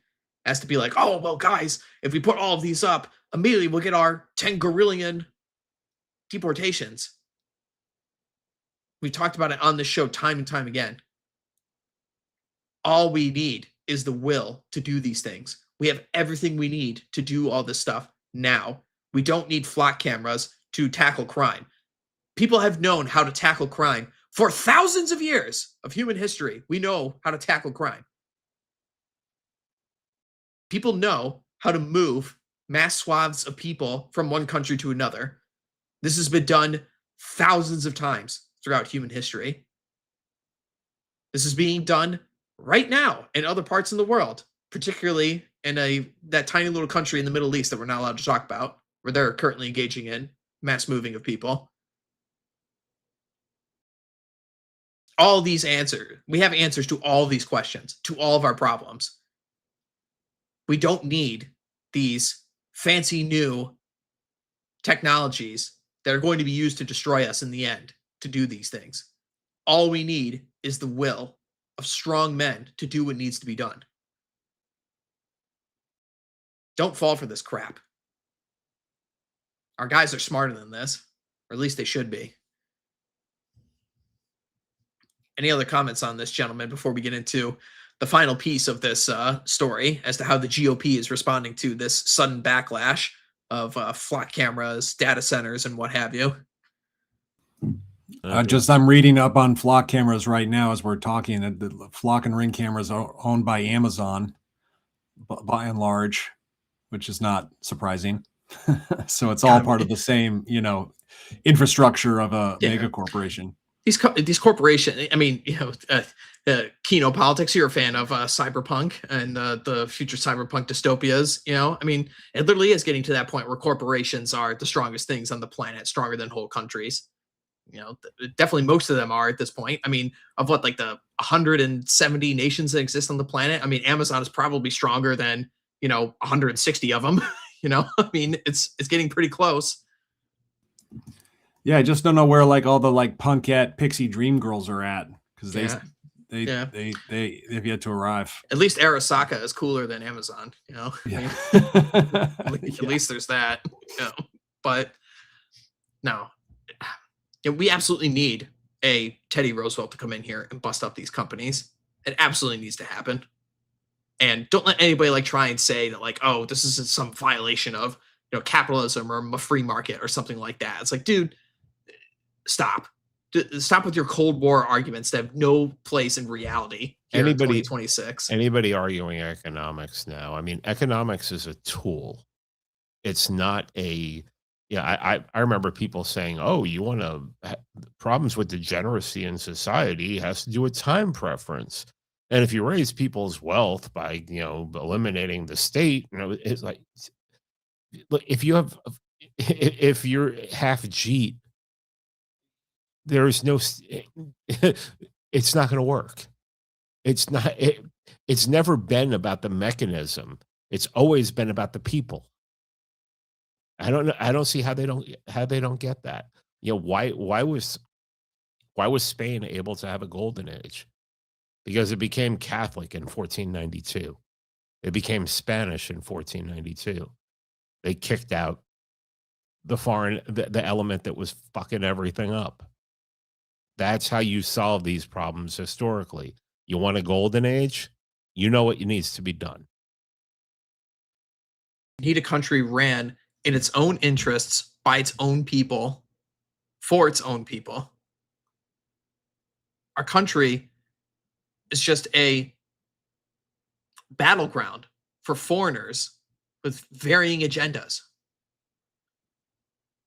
as to be like, oh, well, guys, if we put all of these up, immediately we'll get our 10 gorillion deportations. We've talked about it on this show time and time again. All we need is the will to do these things. We have everything we need to do all this stuff now. We don't need flock cameras to tackle crime. People have known how to tackle crime for thousands of years of human history. We know how to tackle crime. People know how to move mass swaths of people from one country to another. This has been done thousands of times throughout human history. This is being done right now in other parts in the world, particularly in that tiny little country in the Middle East that we're not allowed to talk about, where they're currently engaging in mass moving of people. All these answers, we have answers to all these questions, to all of our problems. We don't need these fancy new technologies that are going to be used to destroy us in the end to do these things. All we need is the will of strong men to do what needs to be done. Don't fall for this crap. Our guys are smarter than this, or at least they should be. Any other comments on this, gentlemen, before we get into the final piece of this story as to how the GOP is responding to this sudden backlash of flock cameras, data centers, and what have you? I'm reading up on flock cameras right now as we're talking. The flock and ring cameras are owned by Amazon, by and large, which is not surprising. So it's all part of the same, infrastructure of a mega corporation. These corporations, I mean, Kino Politics, you're a fan of cyberpunk and the future cyberpunk dystopias, I mean, it literally is getting to that point where corporations are the strongest things on the planet, stronger than whole countries. Definitely most of them are at this point. I mean, of what, like the 170 nations that exist on the planet, I mean, Amazon is probably stronger than, 160 of them, I mean, it's getting pretty close. Yeah, I just don't know where like all the like punkette pixie dream girls are at, because they've yet to arrive. At least Arasaka is cooler than Amazon, Yeah. At least there's that, But no, we absolutely need a Teddy Roosevelt to come in here and bust up these companies. It absolutely needs to happen. And don't let anybody like try and say that like, oh, this is some violation of capitalism or a free market or something like that. It's like, dude, stop with your Cold War arguments that have no place in reality here in 2026. Anybody arguing economics now, I mean, economics is a tool. It's not I remember people saying, oh, you want to problems with degeneracy in society has to do with time preference. And if you raise people's wealth by eliminating the state, it's like, look, if you're half Jeet there's no, it's not going to work. It's not, it's never been about the mechanism. It's always been about the people. I don't know. I don't see how they don't get that. Why was Spain able to have a golden age? Because it became Catholic in 1492. It became Spanish in 1492. They kicked out the element that was fucking everything up. That's how you solve these problems historically. You want a golden age? You know what needs to be done. Need a country ran in its own interests by its own people for its own people. Our country is just a battleground for foreigners with varying agendas.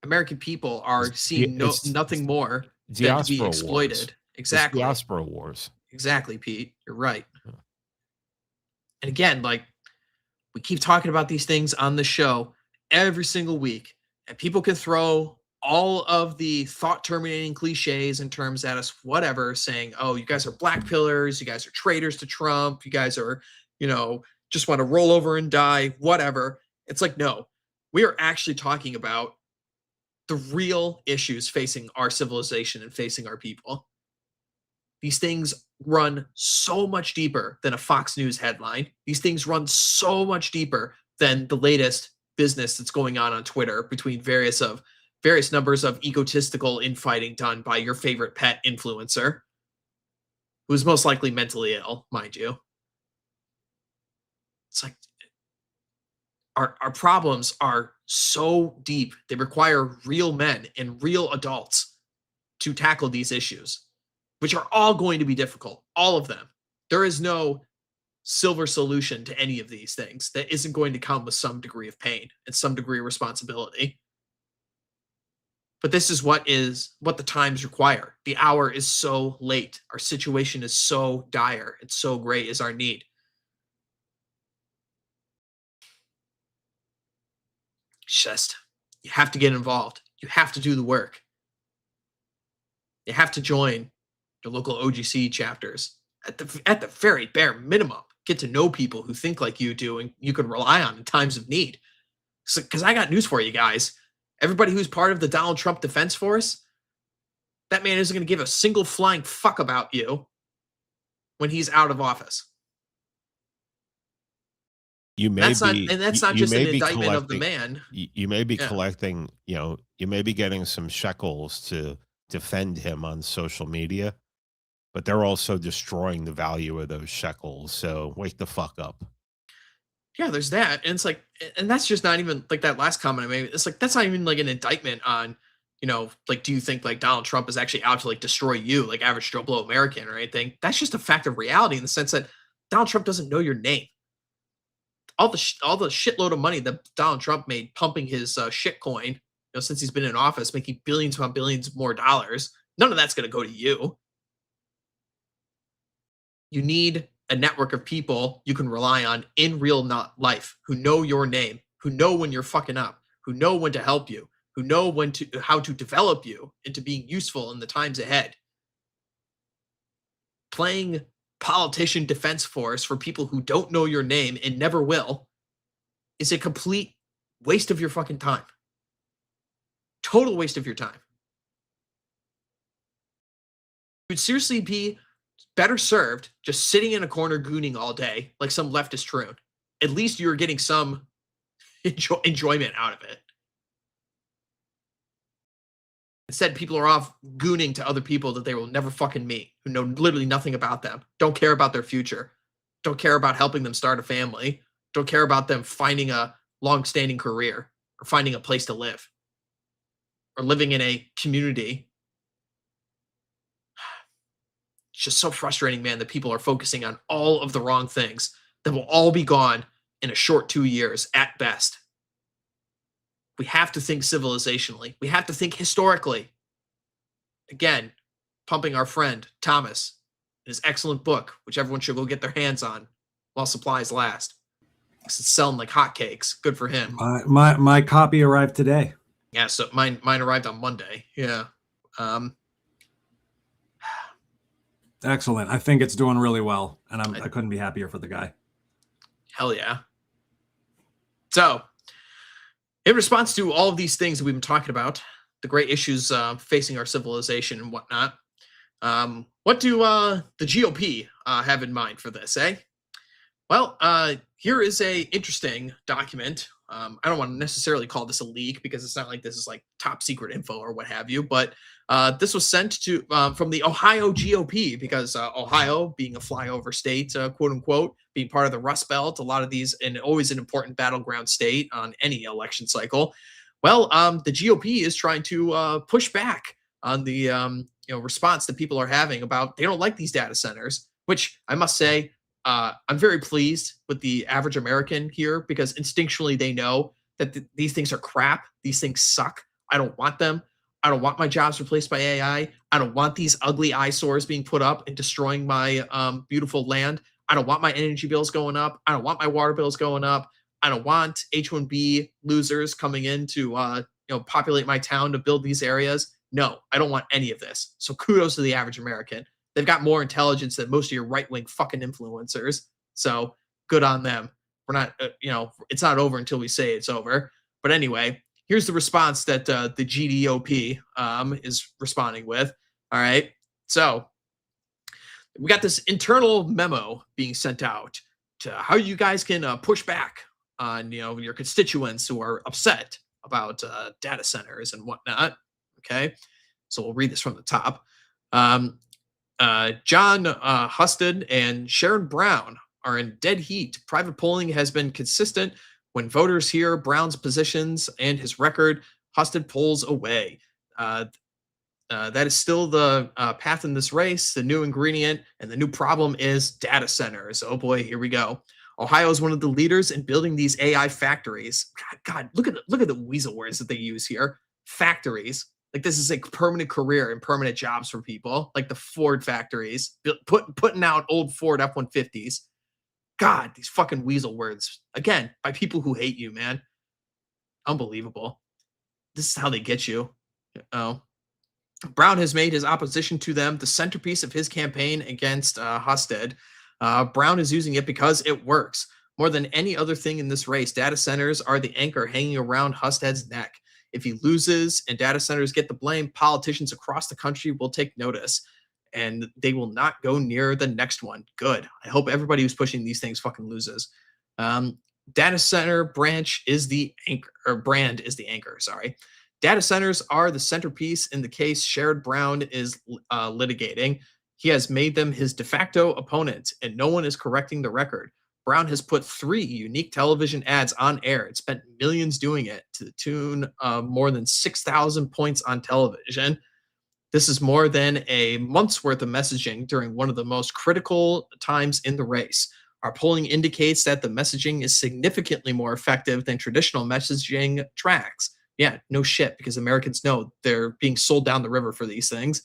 American people are seeing nothing more than to be exploited. Wars. Exactly. It's diaspora wars. Exactly, Pete. You're right. And again, like, we keep talking about these things on the show every single week, and people can throw all of the thought-terminating cliches and terms at us, whatever, saying, oh, you guys are black pillars, you guys are traitors to Trump, you guys are, just want to roll over and die, whatever. It's like, no, we are actually talking about the real issues facing our civilization and facing our people. These things run so much deeper than a Fox News headline. These things run so much deeper than the latest business that's going on Twitter between various numbers of egotistical infighting done by your favorite pet influencer, who's most likely mentally ill, mind you. It's like our problems are so deep. They require real men and real adults to tackle these issues, which are all going to be difficult, all of them. There is no silver solution to any of these things that isn't going to come with some degree of pain and some degree of responsibility. But this is what the times require. The hour is so late. Our situation is so dire, and so great is our need. It's just, you have to get involved. You have to do the work. You have to join your local OGC chapters. At the very bare minimum, get to know people who think like you do and you can rely on in times of need. Because I got news for you guys. Everybody who's part of the Donald Trump Defense Force, that man isn't going to give a single flying fuck about you when he's out of office. That's not just an indictment of the man. You may be collecting, you may be getting some shekels to defend him on social media, but they're also destroying the value of those shekels. So wake the fuck up. Yeah, there's that. And it's like, and that's just not even like that last comment I made. It's like, that's not even like an indictment on, like, do you think like Donald Trump is actually out to like destroy you, like average Joe Blow American or anything? That's just a fact of reality in the sense that Donald Trump doesn't know your name. All the shitload of money that Donald Trump made pumping his shit coin, since he's been in office, making billions upon billions more dollars, none of that's going to go to you. You need a network of people you can rely on in real life who know your name, who know when you're fucking up, who know when to help you, who know how to develop you into being useful in the times ahead. Playing politician defense force for people who don't know your name and never will is a complete waste of your fucking time. Total waste of your time. You would seriously be better served just sitting in a corner gooning all day like some leftist troon. At least you're getting some enjoyment out of it. Instead, people are off gooning to other people that they will never fucking meet, who know literally nothing about them, don't care about their future, don't care about helping them start a family, don't care about them finding a long-standing career or finding a place to live or living in a community. It's just so frustrating, man, that people are focusing on all of the wrong things that will all be gone in a short 2 years at best. We have to think civilizationally. We have to think historically. Again, pumping our friend Thomas in his excellent book, which everyone should go get their hands on while supplies last. Because it's selling like hotcakes. Good for him. My copy arrived today. Yeah, so mine arrived on Monday. Yeah. Excellent. I think it's doing really well, and I couldn't be happier for the guy. Hell yeah. So, in response to all of these things that we've been talking about, the great issues facing our civilization and whatnot, what do the GOP have in mind for this, eh? Well, here is a interesting document. I don't want to necessarily call this a leak because it's not like this is like top secret info or what have you, but this was sent to from the Ohio GOP because Ohio, being a flyover state, quote unquote, being part of the Rust Belt, a lot of these, and always an important battleground state on any election cycle. Well, the GOP is trying to push back on the response that people are having about they don't like these data centers, which I must say I'm very pleased with the average American here because instinctually they know that these things are crap. These things suck. I don't want them. I don't want my jobs replaced by AI. I don't want these ugly eyesores being put up and destroying my beautiful land. I don't want my energy bills going up. I don't want my water bills going up. I don't want H-1B losers coming in to populate my town to build these areas. No, I don't want any of this. So kudos to the average American. They've got more intelligence than most of your right-wing fucking influencers. So good on them. We're not, it's not over until we say it's over. But anyway, here's the response that the GDOP is responding with. All right. So we got this internal memo being sent out to how you guys can push back on, your constituents who are upset about data centers and whatnot. Okay. So we'll read this from the top. John Husted and Sharon Brown are in dead heat. Private polling has been consistent. When voters hear Brown's positions and his record, Husted pulls away. That is still the path in this race. The new ingredient and the new problem is data centers. Oh boy, here we go. Ohio is one of the leaders in building these AI factories. God, look at the weasel words that they use here. Factories. Like this is a permanent career and permanent jobs for people, like the Ford factories, putting out old Ford F-150s. God, these fucking weasel words. Again, by people who hate you, man. Unbelievable. This is how they get you. Oh. Brown has made his opposition to them the centerpiece of his campaign against Husted. Brown is using it because it works. More than any other thing in this race, data centers are the anchor hanging around Husted's neck. If he loses and data centers get the blame, politicians across the country will take notice and they will not go near the next one. Good. I hope everybody who's pushing these things fucking loses. Data center branch is the anchor, or brand is the anchor, sorry. Data centers are the centerpiece in the case Sherrod Brown is litigating. He has made them his de facto opponent, and no one is correcting the record. Brown has put 3 unique television ads on air and spent millions doing it to the tune of more than 6,000 points on television. This is more than a month's worth of messaging during one of the most critical times in the race. Our polling indicates that the messaging is significantly more effective than traditional messaging tracks. Yeah, no shit, because Americans know they're being sold down the river for these things.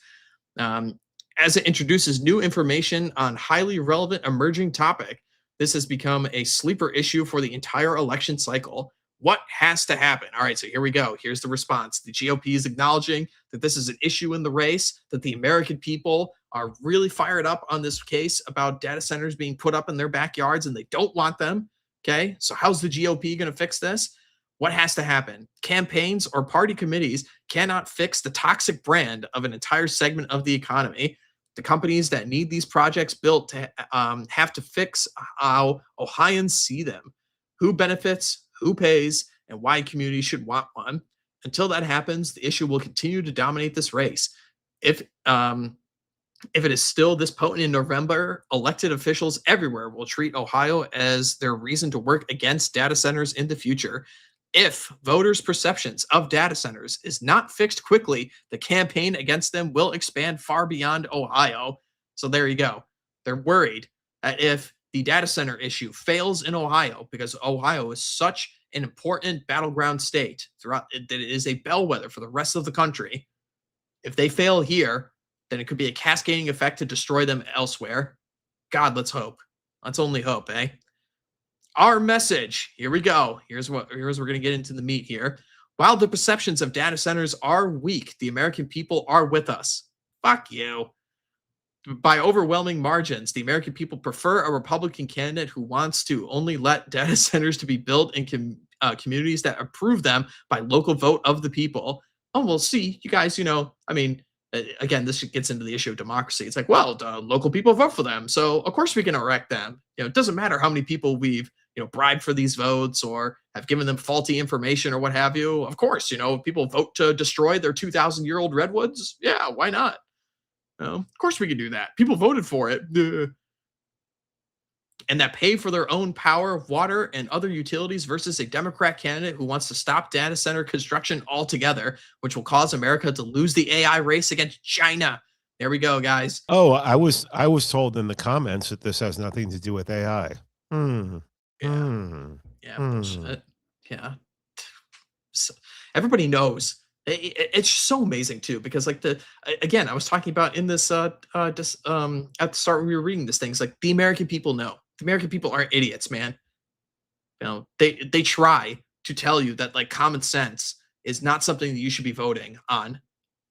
As it introduces new information on highly relevant emerging topic, this has become a sleeper issue for the entire election cycle. What has to happen? All right, so here we go. Here's the response. The GOP is acknowledging that this is an issue in the race, that the American people are really fired up on this case about data centers being put up in their backyards and they don't want them. Okay, so how's the GOP going to fix this? What has to happen? Campaigns or party committees cannot fix the toxic brand of an entire segment of the economy. The companies that need these projects built to have to fix how Ohioans see them, who benefits, who pays, and why communities should want one. Until that happens, the issue will continue to dominate this race. If it is still this potent in November, elected officials everywhere will treat Ohio as their reason to work against data centers in the future. If voters' perceptions of data centers is not fixed quickly, the campaign against them will expand far beyond Ohio. So there you go. They're worried that if the data center issue fails in Ohio, because Ohio is such an important battleground state throughout, that it is a bellwether for the rest of the country. If they fail here, then it could be a cascading effect to destroy them elsewhere. God, let's hope. Let's only hope, eh? Our message, here we go. Here's we're going to get into the meat here. While the perceptions of data centers are weak, the American people are with us. Fuck you. by overwhelming margins, the American people prefer a Republican candidate who wants to only let data centers to be built in communities that approve them by local vote of the people. Oh, we'll see, you guys. I mean, again, this gets into the issue of democracy. It's like, well, the local people vote for them, so of course we can elect them. It doesn't matter how many people we've bribed for these votes or have given them faulty information or what have you. Of course, if people vote to destroy their 2,000-year-old redwoods, yeah, why not? Of course we can do that. People voted for it. Duh. And that pay for their own power, water, and other utilities versus a Democrat candidate who wants to stop data center construction altogether, which will cause America to lose the AI race against China. There we go, guys. Oh, I was told in the comments that this has nothing to do with AI. Yeah. Yeah. Bullshit. Yeah. So, everybody knows. It's so amazing too, because like again, I was talking about in this at the start when we were reading this thing. It's like the American people know. The American people aren't idiots, man. They try to tell you that like common sense is not something that you should be voting on.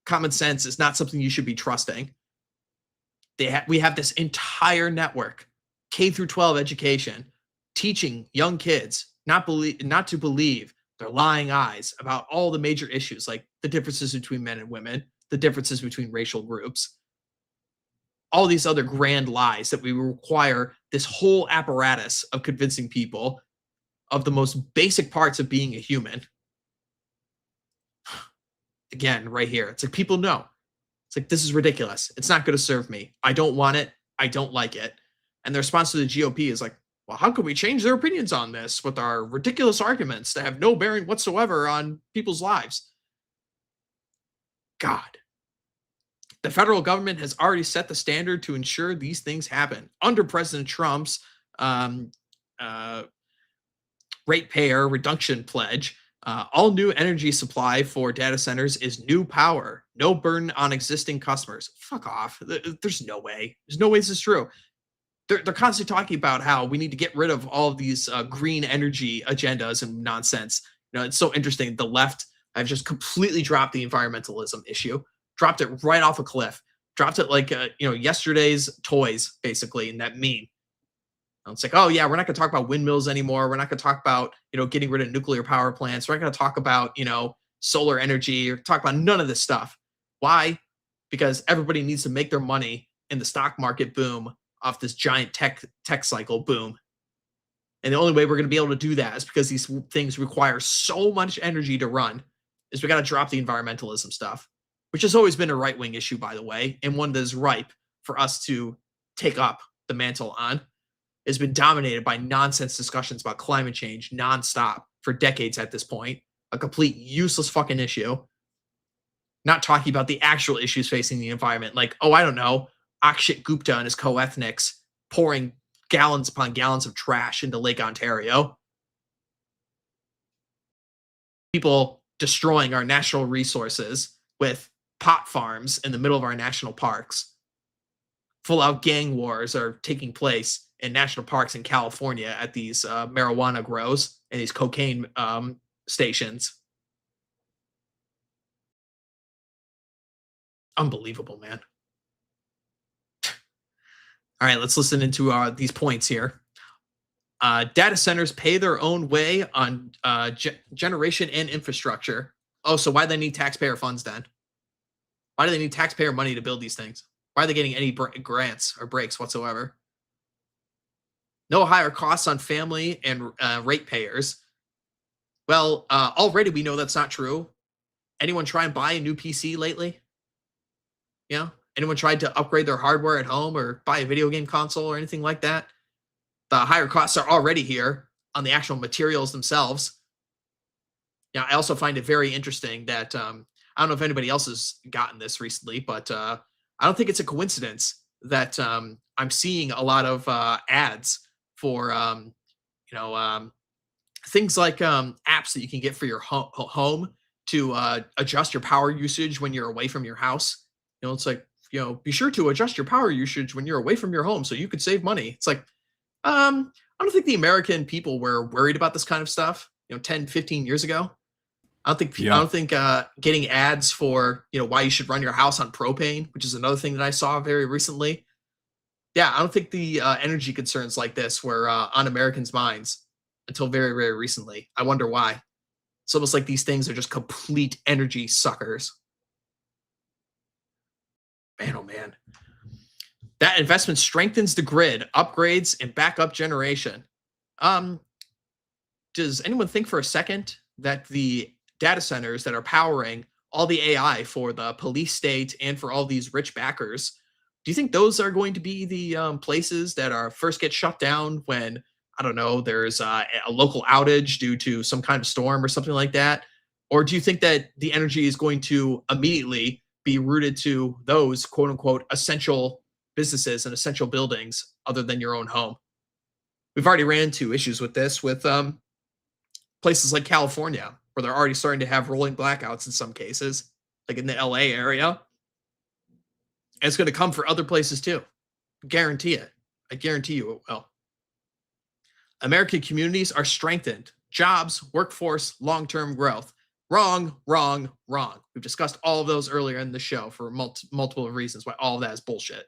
Common sense is not something you should be trusting. We have this entire network, K through 12 education, teaching young kids not to believe their lying eyes about all the major issues, like the differences between men and women, the differences between racial groups, all these other grand lies that we require this whole apparatus of convincing people of the most basic parts of being a human. Again, right here, it's like people know. It's like, this is ridiculous. It's not going to serve me. I don't want it. I don't like it. And the response to the GOP is like, well, how can we change their opinions on this with our ridiculous arguments that have no bearing whatsoever on people's lives? God. The federal government has already set the standard to ensure these things happen. Under President Trump's ratepayer reduction pledge, all new energy supply for data centers is new power, no burden on existing customers. Fuck off. There's no way. There's no way this is true. They're constantly talking about how we need to get rid of all of these green energy agendas and nonsense. It's so interesting. The left have just completely dropped the environmentalism issue, dropped it right off a cliff, dropped it like yesterday's toys, basically, in that meme. It's like, oh yeah, we're not going to talk about windmills anymore. We're not going to talk about getting rid of nuclear power plants. We're not going to talk about solar energy or talk about none of this stuff. Why? Because everybody needs to make their money in the stock market boom off this giant tech cycle boom. And the only way we're going to be able to do that is because these things require so much energy to run, is we got to drop the environmentalism stuff, which has always been a right-wing issue, by the way, and one that is ripe for us to take up the mantle on. Has been dominated by nonsense discussions about climate change nonstop for decades at this point. A complete useless fucking issue. Not talking about the actual issues facing the environment, like, oh, I don't know, Akshat Gupta and his co-ethnics pouring gallons upon gallons of trash into Lake Ontario. People destroying our natural resources with pot farms in the middle of our national parks. Full-out gang wars are taking place in national parks in California at these marijuana grows and these cocaine stations. Unbelievable, man. All right, let's listen into these points here. Data centers pay their own way on generation and infrastructure. Oh, so why do they need taxpayer funds then? Why do they need taxpayer money to build these things? Why are they getting any grants or breaks whatsoever? No higher costs on family and ratepayers. Well, already we know that's not true. Anyone try and buy a new PC lately? Anyone tried to upgrade their hardware at home or buy a video game console or anything like that? The higher costs are already here on the actual materials themselves. I also find it very interesting that I don't know if anybody else has gotten this recently, but I don't think it's a coincidence that I'm seeing a lot of ads for things like apps that you can get for your home to adjust your power usage when you're away from your house. It's like, be sure to adjust your power usage when you're away from your home so you could save money. It's like, I don't think the American people were worried about this kind of stuff, 10, 15 years ago. I don't think getting ads for, why you should run your house on propane, which is another thing that I saw very recently. Yeah, I don't think the energy concerns like this were on Americans' minds until very, very recently. I wonder why. It's almost like these things are just complete energy suckers. Man, oh man. That investment strengthens the grid, upgrades, and backup generation. Does anyone think for a second that the data centers that are powering all the AI for the police state and for all these rich backers, do you think those are going to be the places that are first get shut down when, I don't know, there's a local outage due to some kind of storm or something like that? Or do you think that the energy is going to immediately be routed to those quote unquote essential businesses and essential buildings other than your own home? We've already ran into issues with this with places like California, where they're already starting to have rolling blackouts in some cases, like in the LA area. And it's going to come for other places too. Guarantee it. I guarantee you it will. American communities are strengthened. Jobs, workforce, long-term growth. Wrong, wrong, wrong. We've discussed all of those earlier in the show for multiple reasons why all of that is bullshit.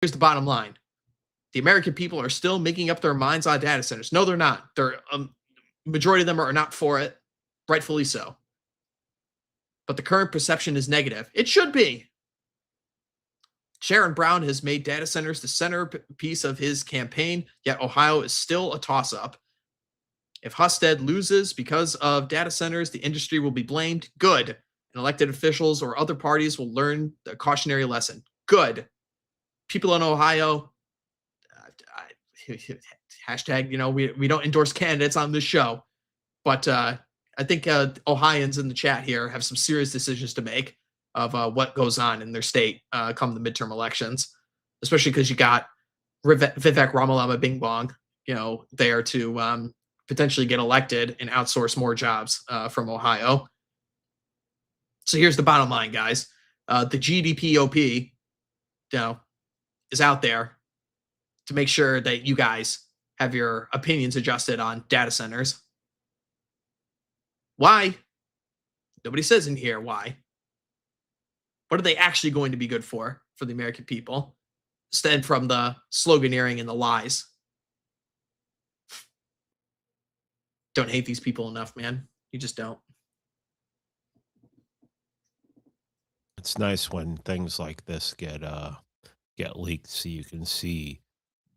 Here's the bottom line. The American people are still making up their minds on data centers. No, they're not. They're majority of them are not for it, rightfully so. But the current perception is negative. It should be. Sharon Brown has made data centers the centerpiece of his campaign, yet Ohio is still a toss-up. If Husted loses because of data centers, the industry will be blamed. Good. And elected officials or other parties will learn the cautionary lesson. Good. People in Ohio, hashtag, we don't endorse candidates on this show, but I think Ohioans in the chat here have some serious decisions to make of what goes on in their state come the midterm elections, especially because you got Vivek Ramalama Bing Bong, there to potentially get elected and outsource more jobs from Ohio. So here's the bottom line, guys. The GDPOP, is out there to make sure that you guys have your opinions adjusted on data centers. Why? Nobody says in here why. What are they actually going to be good for the American people? Instead from the sloganeering and the lies. Don't hate these people enough, man. You just don't. It's nice when things like this get leaked so you can see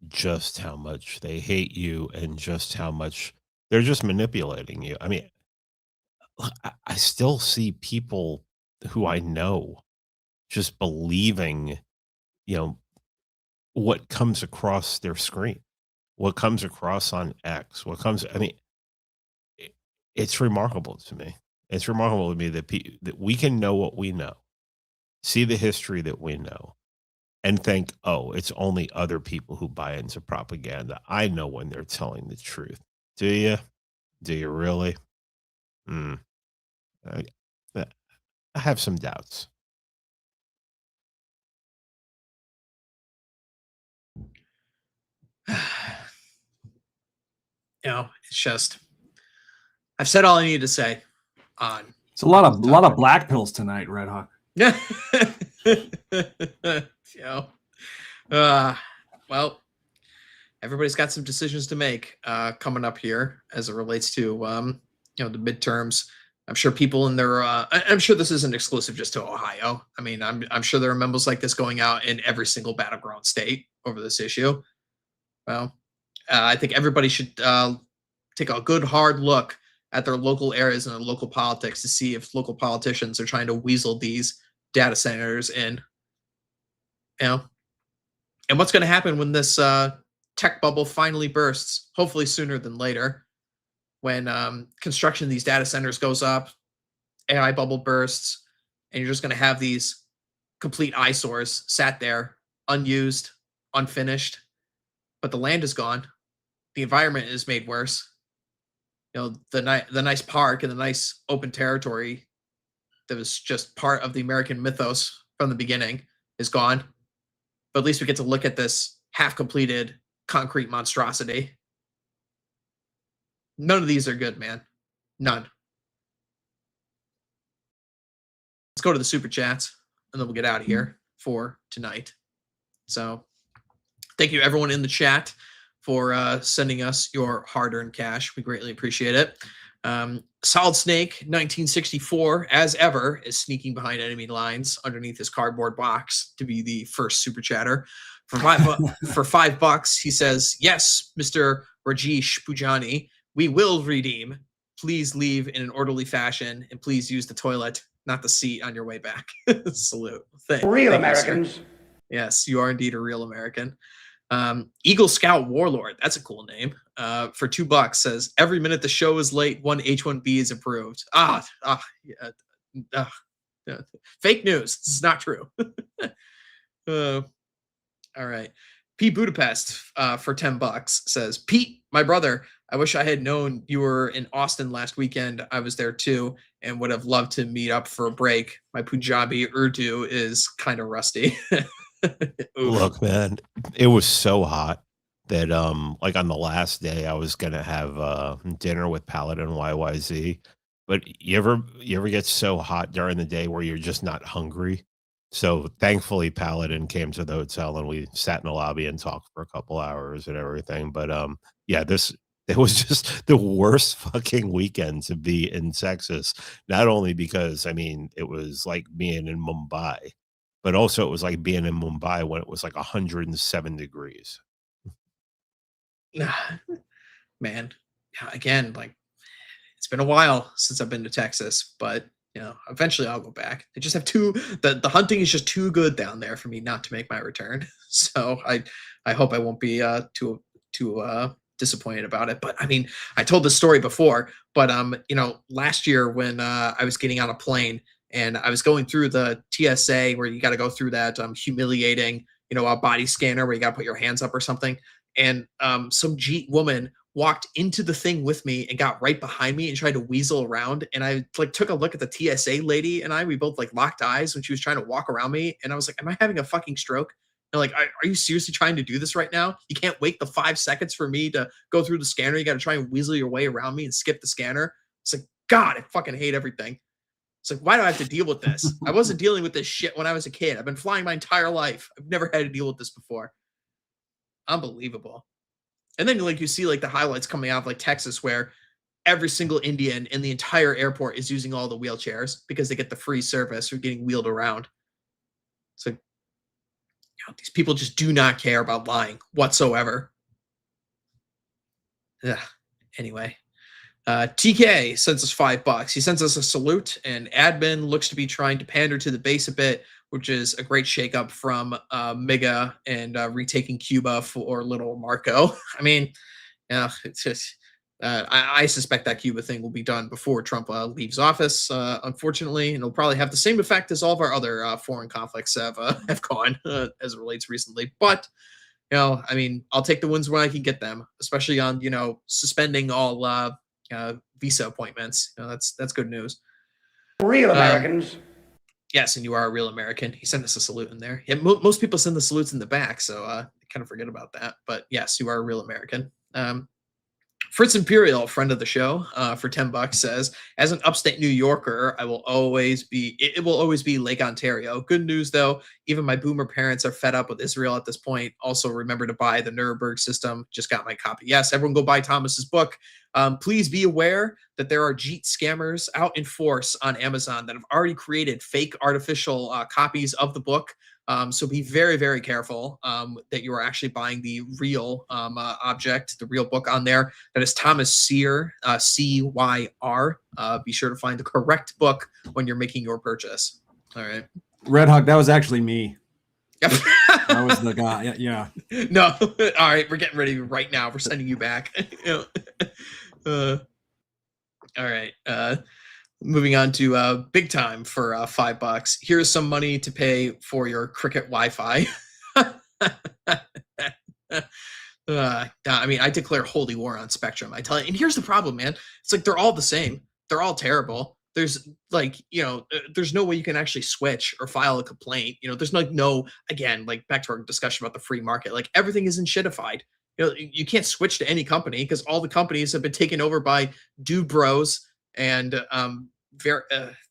just how much they hate you and just how much they're just manipulating you. I mean, I still see people who I know just believing, what comes across their screen, what comes across on X, it's remarkable to me. It's remarkable to me that we can know what we know, see the history that we know, and think, oh, it's only other people who buy into propaganda. I know when they're telling the truth. Do you? Do you really? I, I have some doubts. It's just, I've said all I need to say on. It's a lot of black pills tonight, Red Hawk. Well, everybody's got some decisions to make coming up here as it relates to the midterms. I'm sure people in their I'm sure this isn't exclusive just to Ohio. I mean, I'm sure there are memos like this going out in every single battleground state over this issue. Well, I think everybody should take a good hard look at their local areas and their local politics to see if local politicians are trying to weasel these data centers in. And what's going to happen when this tech bubble finally bursts, hopefully sooner than later, when construction of these data centers goes up, AI bubble bursts, and you're just going to have these complete eyesores sat there, unused, unfinished, but the land is gone. The environment is made worse. The nice park and the nice open territory that was just part of the American mythos from the beginning is gone. But at least we get to look at this half-completed concrete monstrosity. None of these are good, man. None. Let's go to the super chats, and then we'll get out of here for tonight. So thank you everyone in the chat for sending us your hard-earned cash. We greatly appreciate it. Solid Snake 1964, as ever, is sneaking behind enemy lines underneath his cardboard box to be the first super chatter. For $5, he says, "Yes, Mr. Rajesh Pujani, we will redeem. Please leave in an orderly fashion, and please use the toilet, not the seat, on your way back." Salute. Real Americans. You, yes, you are indeed a real American. Eagle Scout Warlord, that's a cool name. For $2 says, "Every minute the show is late, one H1B is approved." Fake news. This is not true. All right. Pete Budapest for $10 says, "Pete, my brother, I wish I had known you were in Austin last weekend. I was there too and would have loved to meet up for a break. My Punjabi Urdu is kind of rusty." Look, man, it was so hot that like on the last day I was gonna have dinner with Paladin YYZ. But you ever get so hot during the day where you're just not hungry? So thankfully Paladin came to the hotel and we sat in the lobby and talked for a couple hours and everything. But yeah, it was just the worst fucking weekend to be in Texas. Not only because I mean it was like being in Mumbai, but also it was like being in Mumbai when it was like 107 degrees. Man, again, like it's been a while since I've been to Texas, but eventually I'll go back. They just have the hunting is just too good down there for me not to make my return. So I hope I won't be too disappointed about it. But I mean, I told this story before, but last year when I was getting on a plane and I was going through the TSA where you got to go through that humiliating, a body scanner where you got to put your hands up or something. And some Jeet woman walked into the thing with me and got right behind me and tried to weasel around. And I took a look at the TSA lady and we both locked eyes when she was trying to walk around me. And I was like, am I having a fucking stroke? And are you seriously trying to do this right now? You can't wait the 5 seconds for me to go through the scanner. You got to try and weasel your way around me and skip the scanner. It's like, God, I fucking hate everything. It's like, why do I have to deal with this? I wasn't dealing with this shit when I was a kid. I've been flying my entire life. I've never had to deal with this before. Unbelievable. And then you see the highlights coming out of Texas where every single Indian in the entire airport is using all the wheelchairs because they get the free service or getting wheeled around. It's like, these people just do not care about lying whatsoever. Yeah. Anyway. TK sends us $5. He sends us a salute, and admin looks to be trying to pander to the base a bit, which is a great shakeup from Miga and retaking Cuba for little Marco. I mean, it's just I suspect that Cuba thing will be done before Trump leaves office, unfortunately, and it'll probably have the same effect as all of our other foreign conflicts have gone as it relates recently. But I mean, I'll take the wins when I can get them, especially on suspending all visa appointments. That's good news. Real Americans. Yes, and you are a real American. He sent us a salute in there. Yeah, most people send the salutes in the back, so I kind of forget about that. But yes, you are a real American. Fritz Imperial, friend of the show, for $10 says, "As an upstate New Yorker, it will always be Lake Ontario. Good news though, even my boomer parents are fed up with Israel at this point. Also, remember to buy the Nuremberg System. Just got my copy. Yes, everyone go buy Thomas's book. Please be aware that there are Jeet scammers out in force on Amazon that have already created fake artificial copies of the book. So be very, very careful that you are actually buying the real object, the real book on there. That is Thomas Cyr, C-Y-R. Be sure to find the correct book when you're making your purchase. All right. Red Hawk, that was actually me. Yep. That was the guy. Yeah. No. All right. We're getting ready right now. We're sending you back. All right. Moving on to big time for $5. Here's some money to pay for your Cricket Wi-Fi. I mean, I declare holy war on Spectrum. I tell you, and here's the problem, man. It's they're all the same. They're all terrible. There's there's no way you can actually switch or file a complaint. There's again, back to our discussion about the free market. Everything isn't shitified. You can't switch to any company because all the companies have been taken over by dude bros and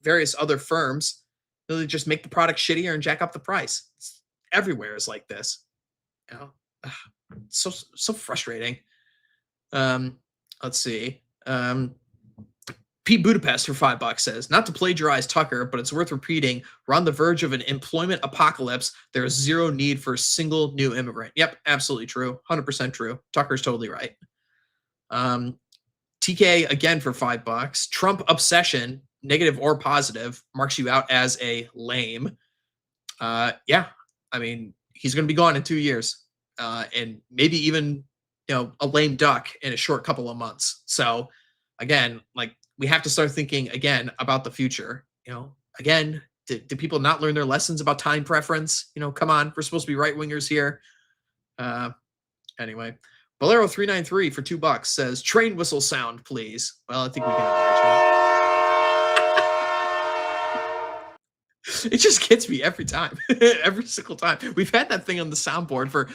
various other firms really just make the product shittier and jack up the price. Everywhere is like this. You know, so frustrating. Let's see. Pete Budapest for $5 says, not to plagiarize Tucker, but it's worth repeating. We're on the verge of an employment apocalypse. There is zero need for a single new immigrant. Yep, absolutely true. 100% true. Tucker's totally right. TK again for $5. Trump obsession, negative or positive, marks you out as a lame. Yeah, I mean, he's going to be gone in 2 years, and maybe even a lame duck in a short couple of months. So again, like, we have to start thinking again about the future. Again, do people not learn their lessons about time preference? Come on, we're supposed to be right wingers here. Anyway, Bolero 393 for $2 says, train whistle sound, please. Well, I think we can imagine. It just gets me every time, every single time. We've had that thing on the soundboard for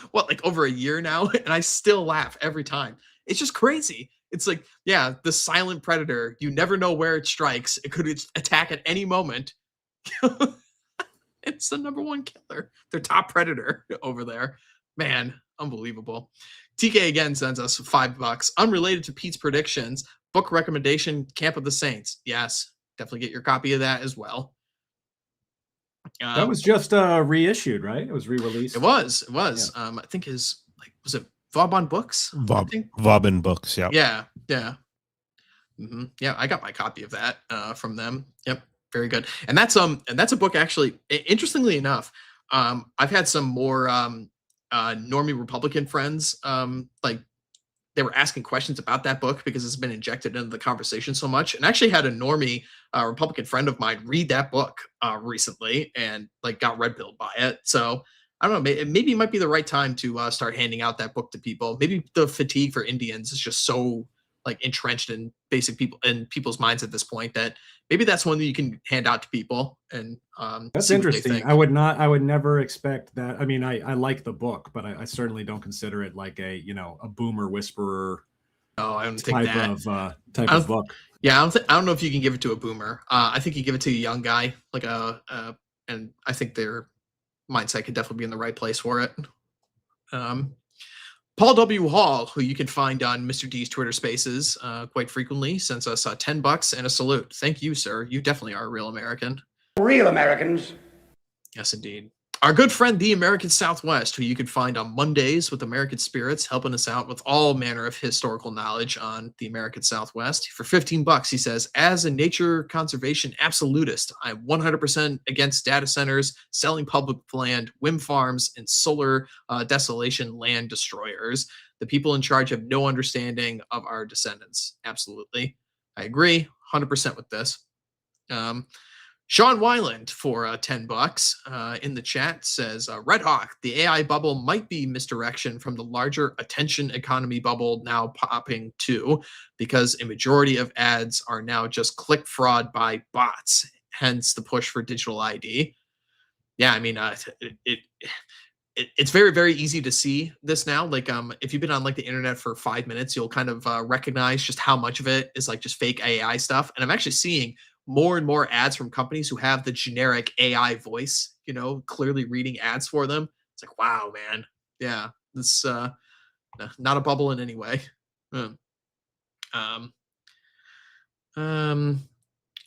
over a year now, and I still laugh every time. It's just crazy. It's like, yeah, the silent predator. You never know where it strikes. It could attack at any moment. It's the #1 killer. Their top predator over there. Man, unbelievable. TK again sends us $5. Unrelated to Pete's predictions, book recommendation, Camp of the Saints. Yes, definitely get your copy of that as well. That was just reissued, right? It was re-released. It was. Yeah. I think was it Vauban Books? Vauban Books, yeah. Yeah. Mm-hmm. Yeah, I got my copy of that from them. Yep, very good. And that's a book, actually. Interestingly enough, I've had some more normie Republican friends they were asking questions about that book because it's been injected into the conversation so much. And I actually had a normie Republican friend of mine read that book recently and got red pilled by it. So I don't know, maybe it might be the right time to start handing out that book to people. Maybe the fatigue for Indians is just so entrenched in people's minds at this point that maybe that's one that you can hand out to people. And that's interesting. I would never expect that. I mean, I like the book, but I certainly don't consider it like a boomer whisperer. Oh, I don't think that type of book. Yeah, I don't know if you can give it to a boomer. I think you give it to a young guy, and I think their mindset could definitely be in the right place for it. Paul W. Hall, who you can find on Mr. D's Twitter Spaces quite frequently, sends us $10 and a salute. Thank you, sir. You definitely are a real American. Real Americans. Yes, indeed. Our good friend, the American Southwest, who you can find on Mondays with American Spirits, helping us out with all manner of historical knowledge on the American Southwest. For $15, he says, as a nature conservation absolutist, I'm 100% against data centers, selling public land, wind farms, and solar desolation land destroyers. The people in charge have no understanding of our descendants. Absolutely. I agree 100% with this. Sean Weiland for $10 in the chat says, Red Hawk, the AI bubble might be misdirection from the larger attention economy bubble now popping too, because a majority of ads are now just click fraud by bots, hence the push for digital ID. Yeah, I mean, it's very, very easy to see this now. If you've been on the internet for 5 minutes, you'll kind of recognize just how much of it is just fake AI stuff. And I'm actually seeing more and more ads from companies who have the generic AI voice, clearly reading ads for them. It's like, wow, man. Yeah, this not a bubble in any way.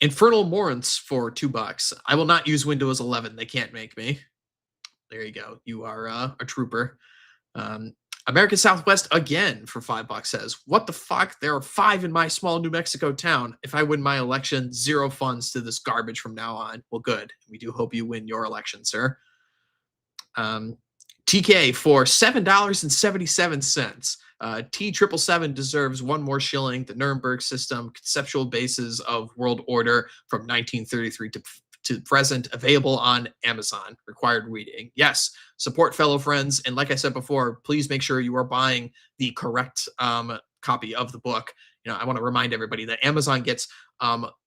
Infernal Morants for $2. I will not use Windows 11. They can't make me. There you go. You are a trooper. American Southwest again for $5 says, what the fuck? There are 5 in my small New Mexico town. If I win my election, 0 funds to this garbage from now on. Well, good. We do hope you win your election, sir. TK for $7.77. T777 deserves 1 more shilling. The Nuremberg system, conceptual basis of world order from 1933 to present, available on Amazon. Required reading. Yes, support fellow friends. And like I said before, please make sure you are buying the correct copy of the book. I want to remind everybody that Amazon gets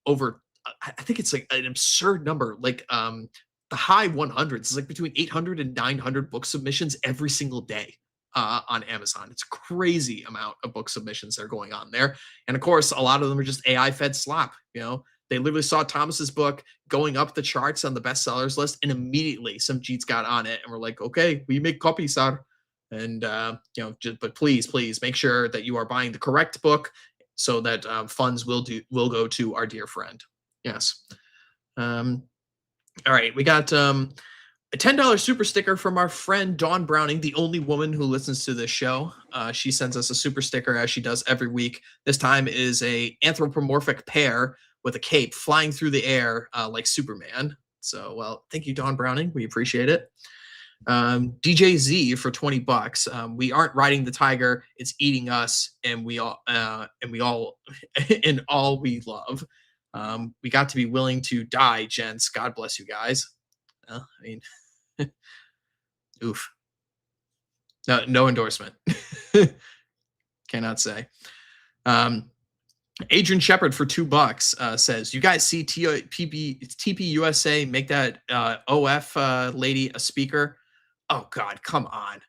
over, I think it's an absurd number, the high 100s. It's between 800 and 900 book submissions every single day. on Amazon. It's a crazy amount of book submissions that are going on there. And of course, a lot of them are just AI fed slop. They literally saw Thomas's book going up the charts on the bestsellers list, and immediately some Jeets got on it and were like, okay, we make copies, sir. And, but please make sure that you are buying the correct book so that funds will go to our dear friend. Yes. All right. We got a $10 super sticker from our friend Dawn Browning, the only woman who listens to this show. She sends us a super sticker as she does every week. This time is a anthropomorphic pear with a cape flying through the air like Superman. So, well, thank you, Dawn Browning. We appreciate it. DJ Z for $20. We aren't riding the tiger; it's eating us, and we all and all we love. We got to be willing to die, gents. God bless you guys. I mean, oof. No endorsement. Cannot say. Adrian Shepard for $2 says, you guys see TP USA make that OF lady a speaker? Oh God, come on.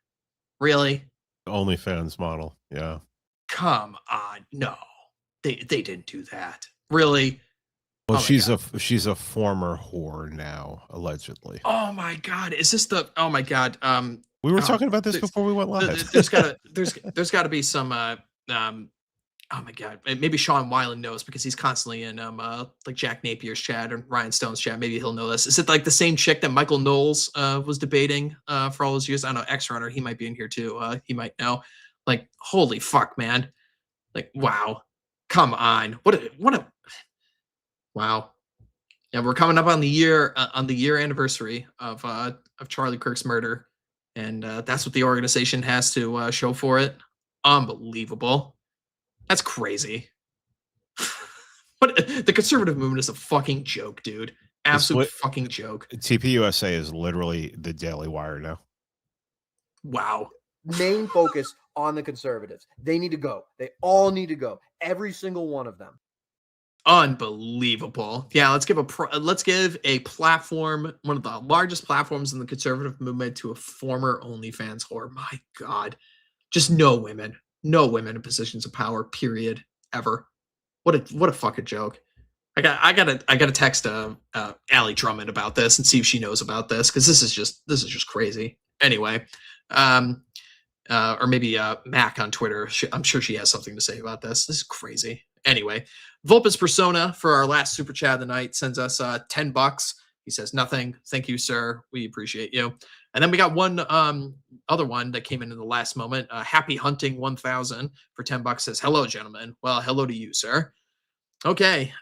Really? OnlyFans model. Yeah. Come on. No. They didn't do that. Really? Well, she's a former whore now, allegedly. Oh my God. Is this the oh my God. We were talking about this before we went live. There's gotta be some oh my God, maybe Sean Weiland knows because he's constantly in like Jack Napier's chat and Ryan Stone's chat. Maybe he'll know this. Is it like the same chick that Michael Knowles was debating for all those years? I don't know, X-Runner, he might be in here too. He might know. Like, holy fuck, man. Like, wow. Come on. What a wow. Yeah, we're coming up on the year anniversary of Charlie Kirk's murder. And that's what the organization has to show for it. Unbelievable. That's crazy. But the conservative movement is a fucking joke, dude. Absolute fucking joke. TPUSA is literally the Daily Wire now. Wow. Main focus on the conservatives. They need to go. They all need to go. Every single one of them. Unbelievable. Yeah, let's give a platform, one of the largest platforms in the conservative movement, to a former OnlyFans whore. My God. Just no women in positions of power, period, ever. What a fucking joke. I gotta text Allie Drummond about this and see if she knows about this, because this is just crazy. Anyway, or maybe Mac on Twitter. I'm sure she has something to say about this. This is crazy. Anyway, Vulpes Persona for our last super chat of the night sends us $10. He says, nothing. Thank you, sir. We appreciate you. And then we got one other one that came in the last moment. Happy Hunting 1000 for $10 says, hello, gentlemen. Well, hello to you, sir. Okay.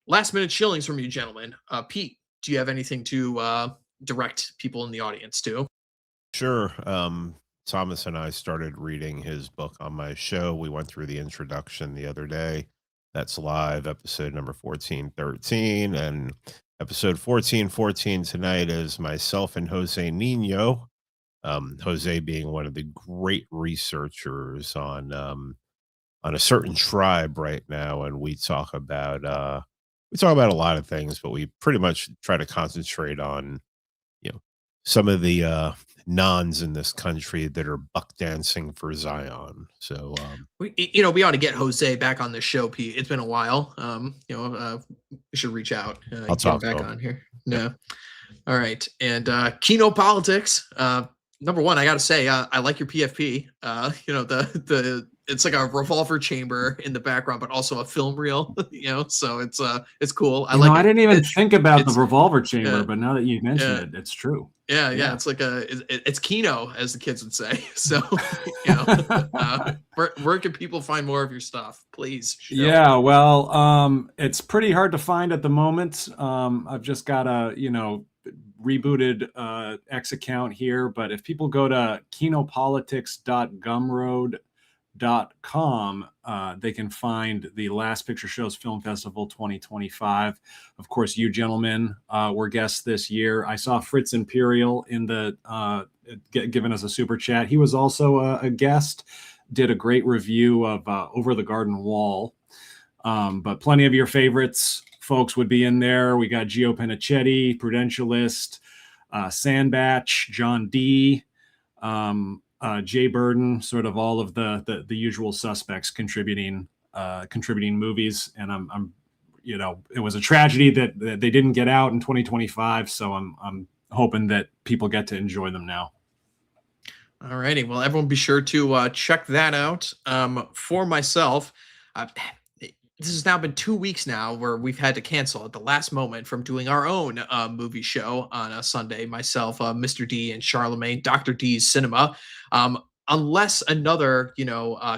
Last minute shillings from you, gentlemen. Pete, do you have anything to direct people in the audience to? Sure. Thomas and I started reading his book on my show. We went through the introduction the other day. That's live, episode number 1413. And episode 1414 tonight is myself and Jose Nino. Jose being one of the great researchers on a certain tribe right now. And we talk about a lot of things, but we pretty much try to concentrate on, some of the nuns in this country that are buck dancing for Zion. So we ought to get Jose back on the show, Pete. It's been a while. We should reach out. I'll talk back on here. No. All right. And Kino Politics. Number one, I gotta say, I like your PFP. It's like a revolver chamber in the background, but also a film reel. So it's cool. I didn't even think about the revolver chamber, but now that you mentioned it, it's true. Yeah. It's like it's Kino, as the kids would say. So, where can people find more of your stuff, please? Yeah, well, it's pretty hard to find at the moment. I've just got a rebooted X account here, but if people go to kinopolitics.gumroad.com, they can find the Last Picture Shows Film Festival 2025. Of course, you gentlemen were guests this year. I saw Fritz Imperial in the giving us a super chat. He was also a guest, did a great review of Over the Garden Wall. But plenty of your favorites folks would be in there. We got Gio Penichetti, Prudentialist, Sandbatch, John D., Jay Burden, sort of all of the usual suspects contributing movies. And I'm it was a tragedy that they didn't get out in 2025. So I'm hoping that people get to enjoy them now. All righty. Well, everyone be sure to check that out. For myself, this has now been 2 weeks now where we've had to cancel at the last moment from doing our own movie show on a Sunday. Myself, Mr. D, and Charlemagne, Dr. D's Cinema. Unless another,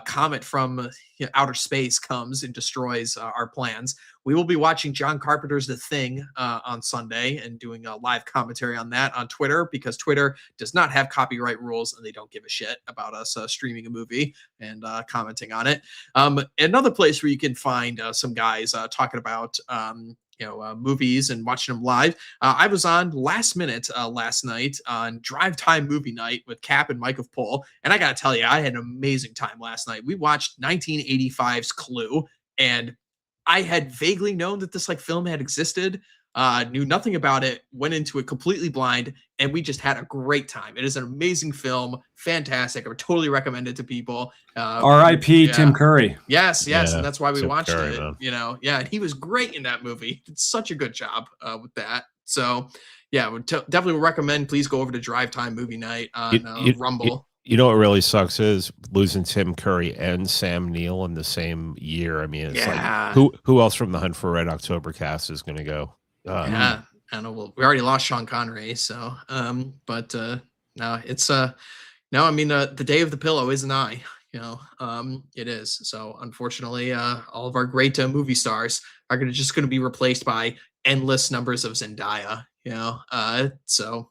comet from outer space comes and destroys our plans, we will be watching John Carpenter's The Thing on Sunday and doing a live commentary on that on Twitter, because Twitter does not have copyright rules and they don't give a shit about us streaming a movie and commenting on it. Another place where you can find some guys talking about movies and watching them live. I was on last minute last night on Drive Time Movie Night with Cap and Mike of Pole, and I gotta tell you, I had an amazing time last night. We watched 1985's Clue, and I had vaguely known that this film had existed, knew nothing about it, went into it completely blind, and we just had a great time. It is an amazing film, fantastic. I would totally recommend it to people. R.I.P. Tim Curry. Yes, Yeah, and that's why we Tim watched Curry, it. man. And he was great in that movie. Did such a good job with that. So, yeah, would definitely recommend. Please go over to Drive Time Movie Night on Rumble. You know what really sucks is losing Tim Curry and Sam Neill in the same year. I mean, it's like who else from the Hunt for Red October cast is going to go? I know. Well, we already lost Sean Connery, so but no, it's no. I mean, the day of the pillow is nigh. It is. So unfortunately, all of our great movie stars are just going to be replaced by endless numbers of Zendaya. So.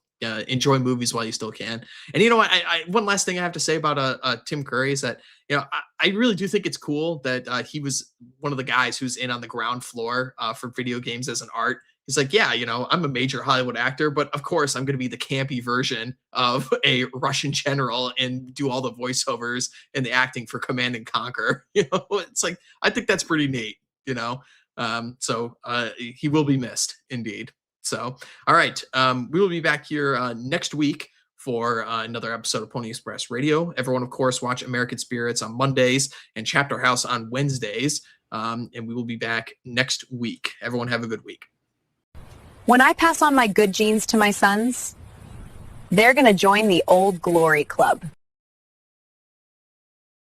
Enjoy movies while you still can. And I one last thing I have to say about Tim Curry is that I really do think it's cool that he was one of the guys who's in on the ground floor for video games as an art. He's like, I'm a major Hollywood actor, but of course I'm going to be the campy version of a Russian general and do all the voiceovers and the acting for Command and Conquer. It's like, I think that's pretty neat. So he will be missed indeed. So, all right. We will be back here next week for another episode of Pony Express Radio. Everyone, of course, watch American Spirits on Mondays and Chapter House on Wednesdays. And we will be back next week. Everyone have a good week. When I pass on my good genes to my sons, they're going to join the Old Glory Club.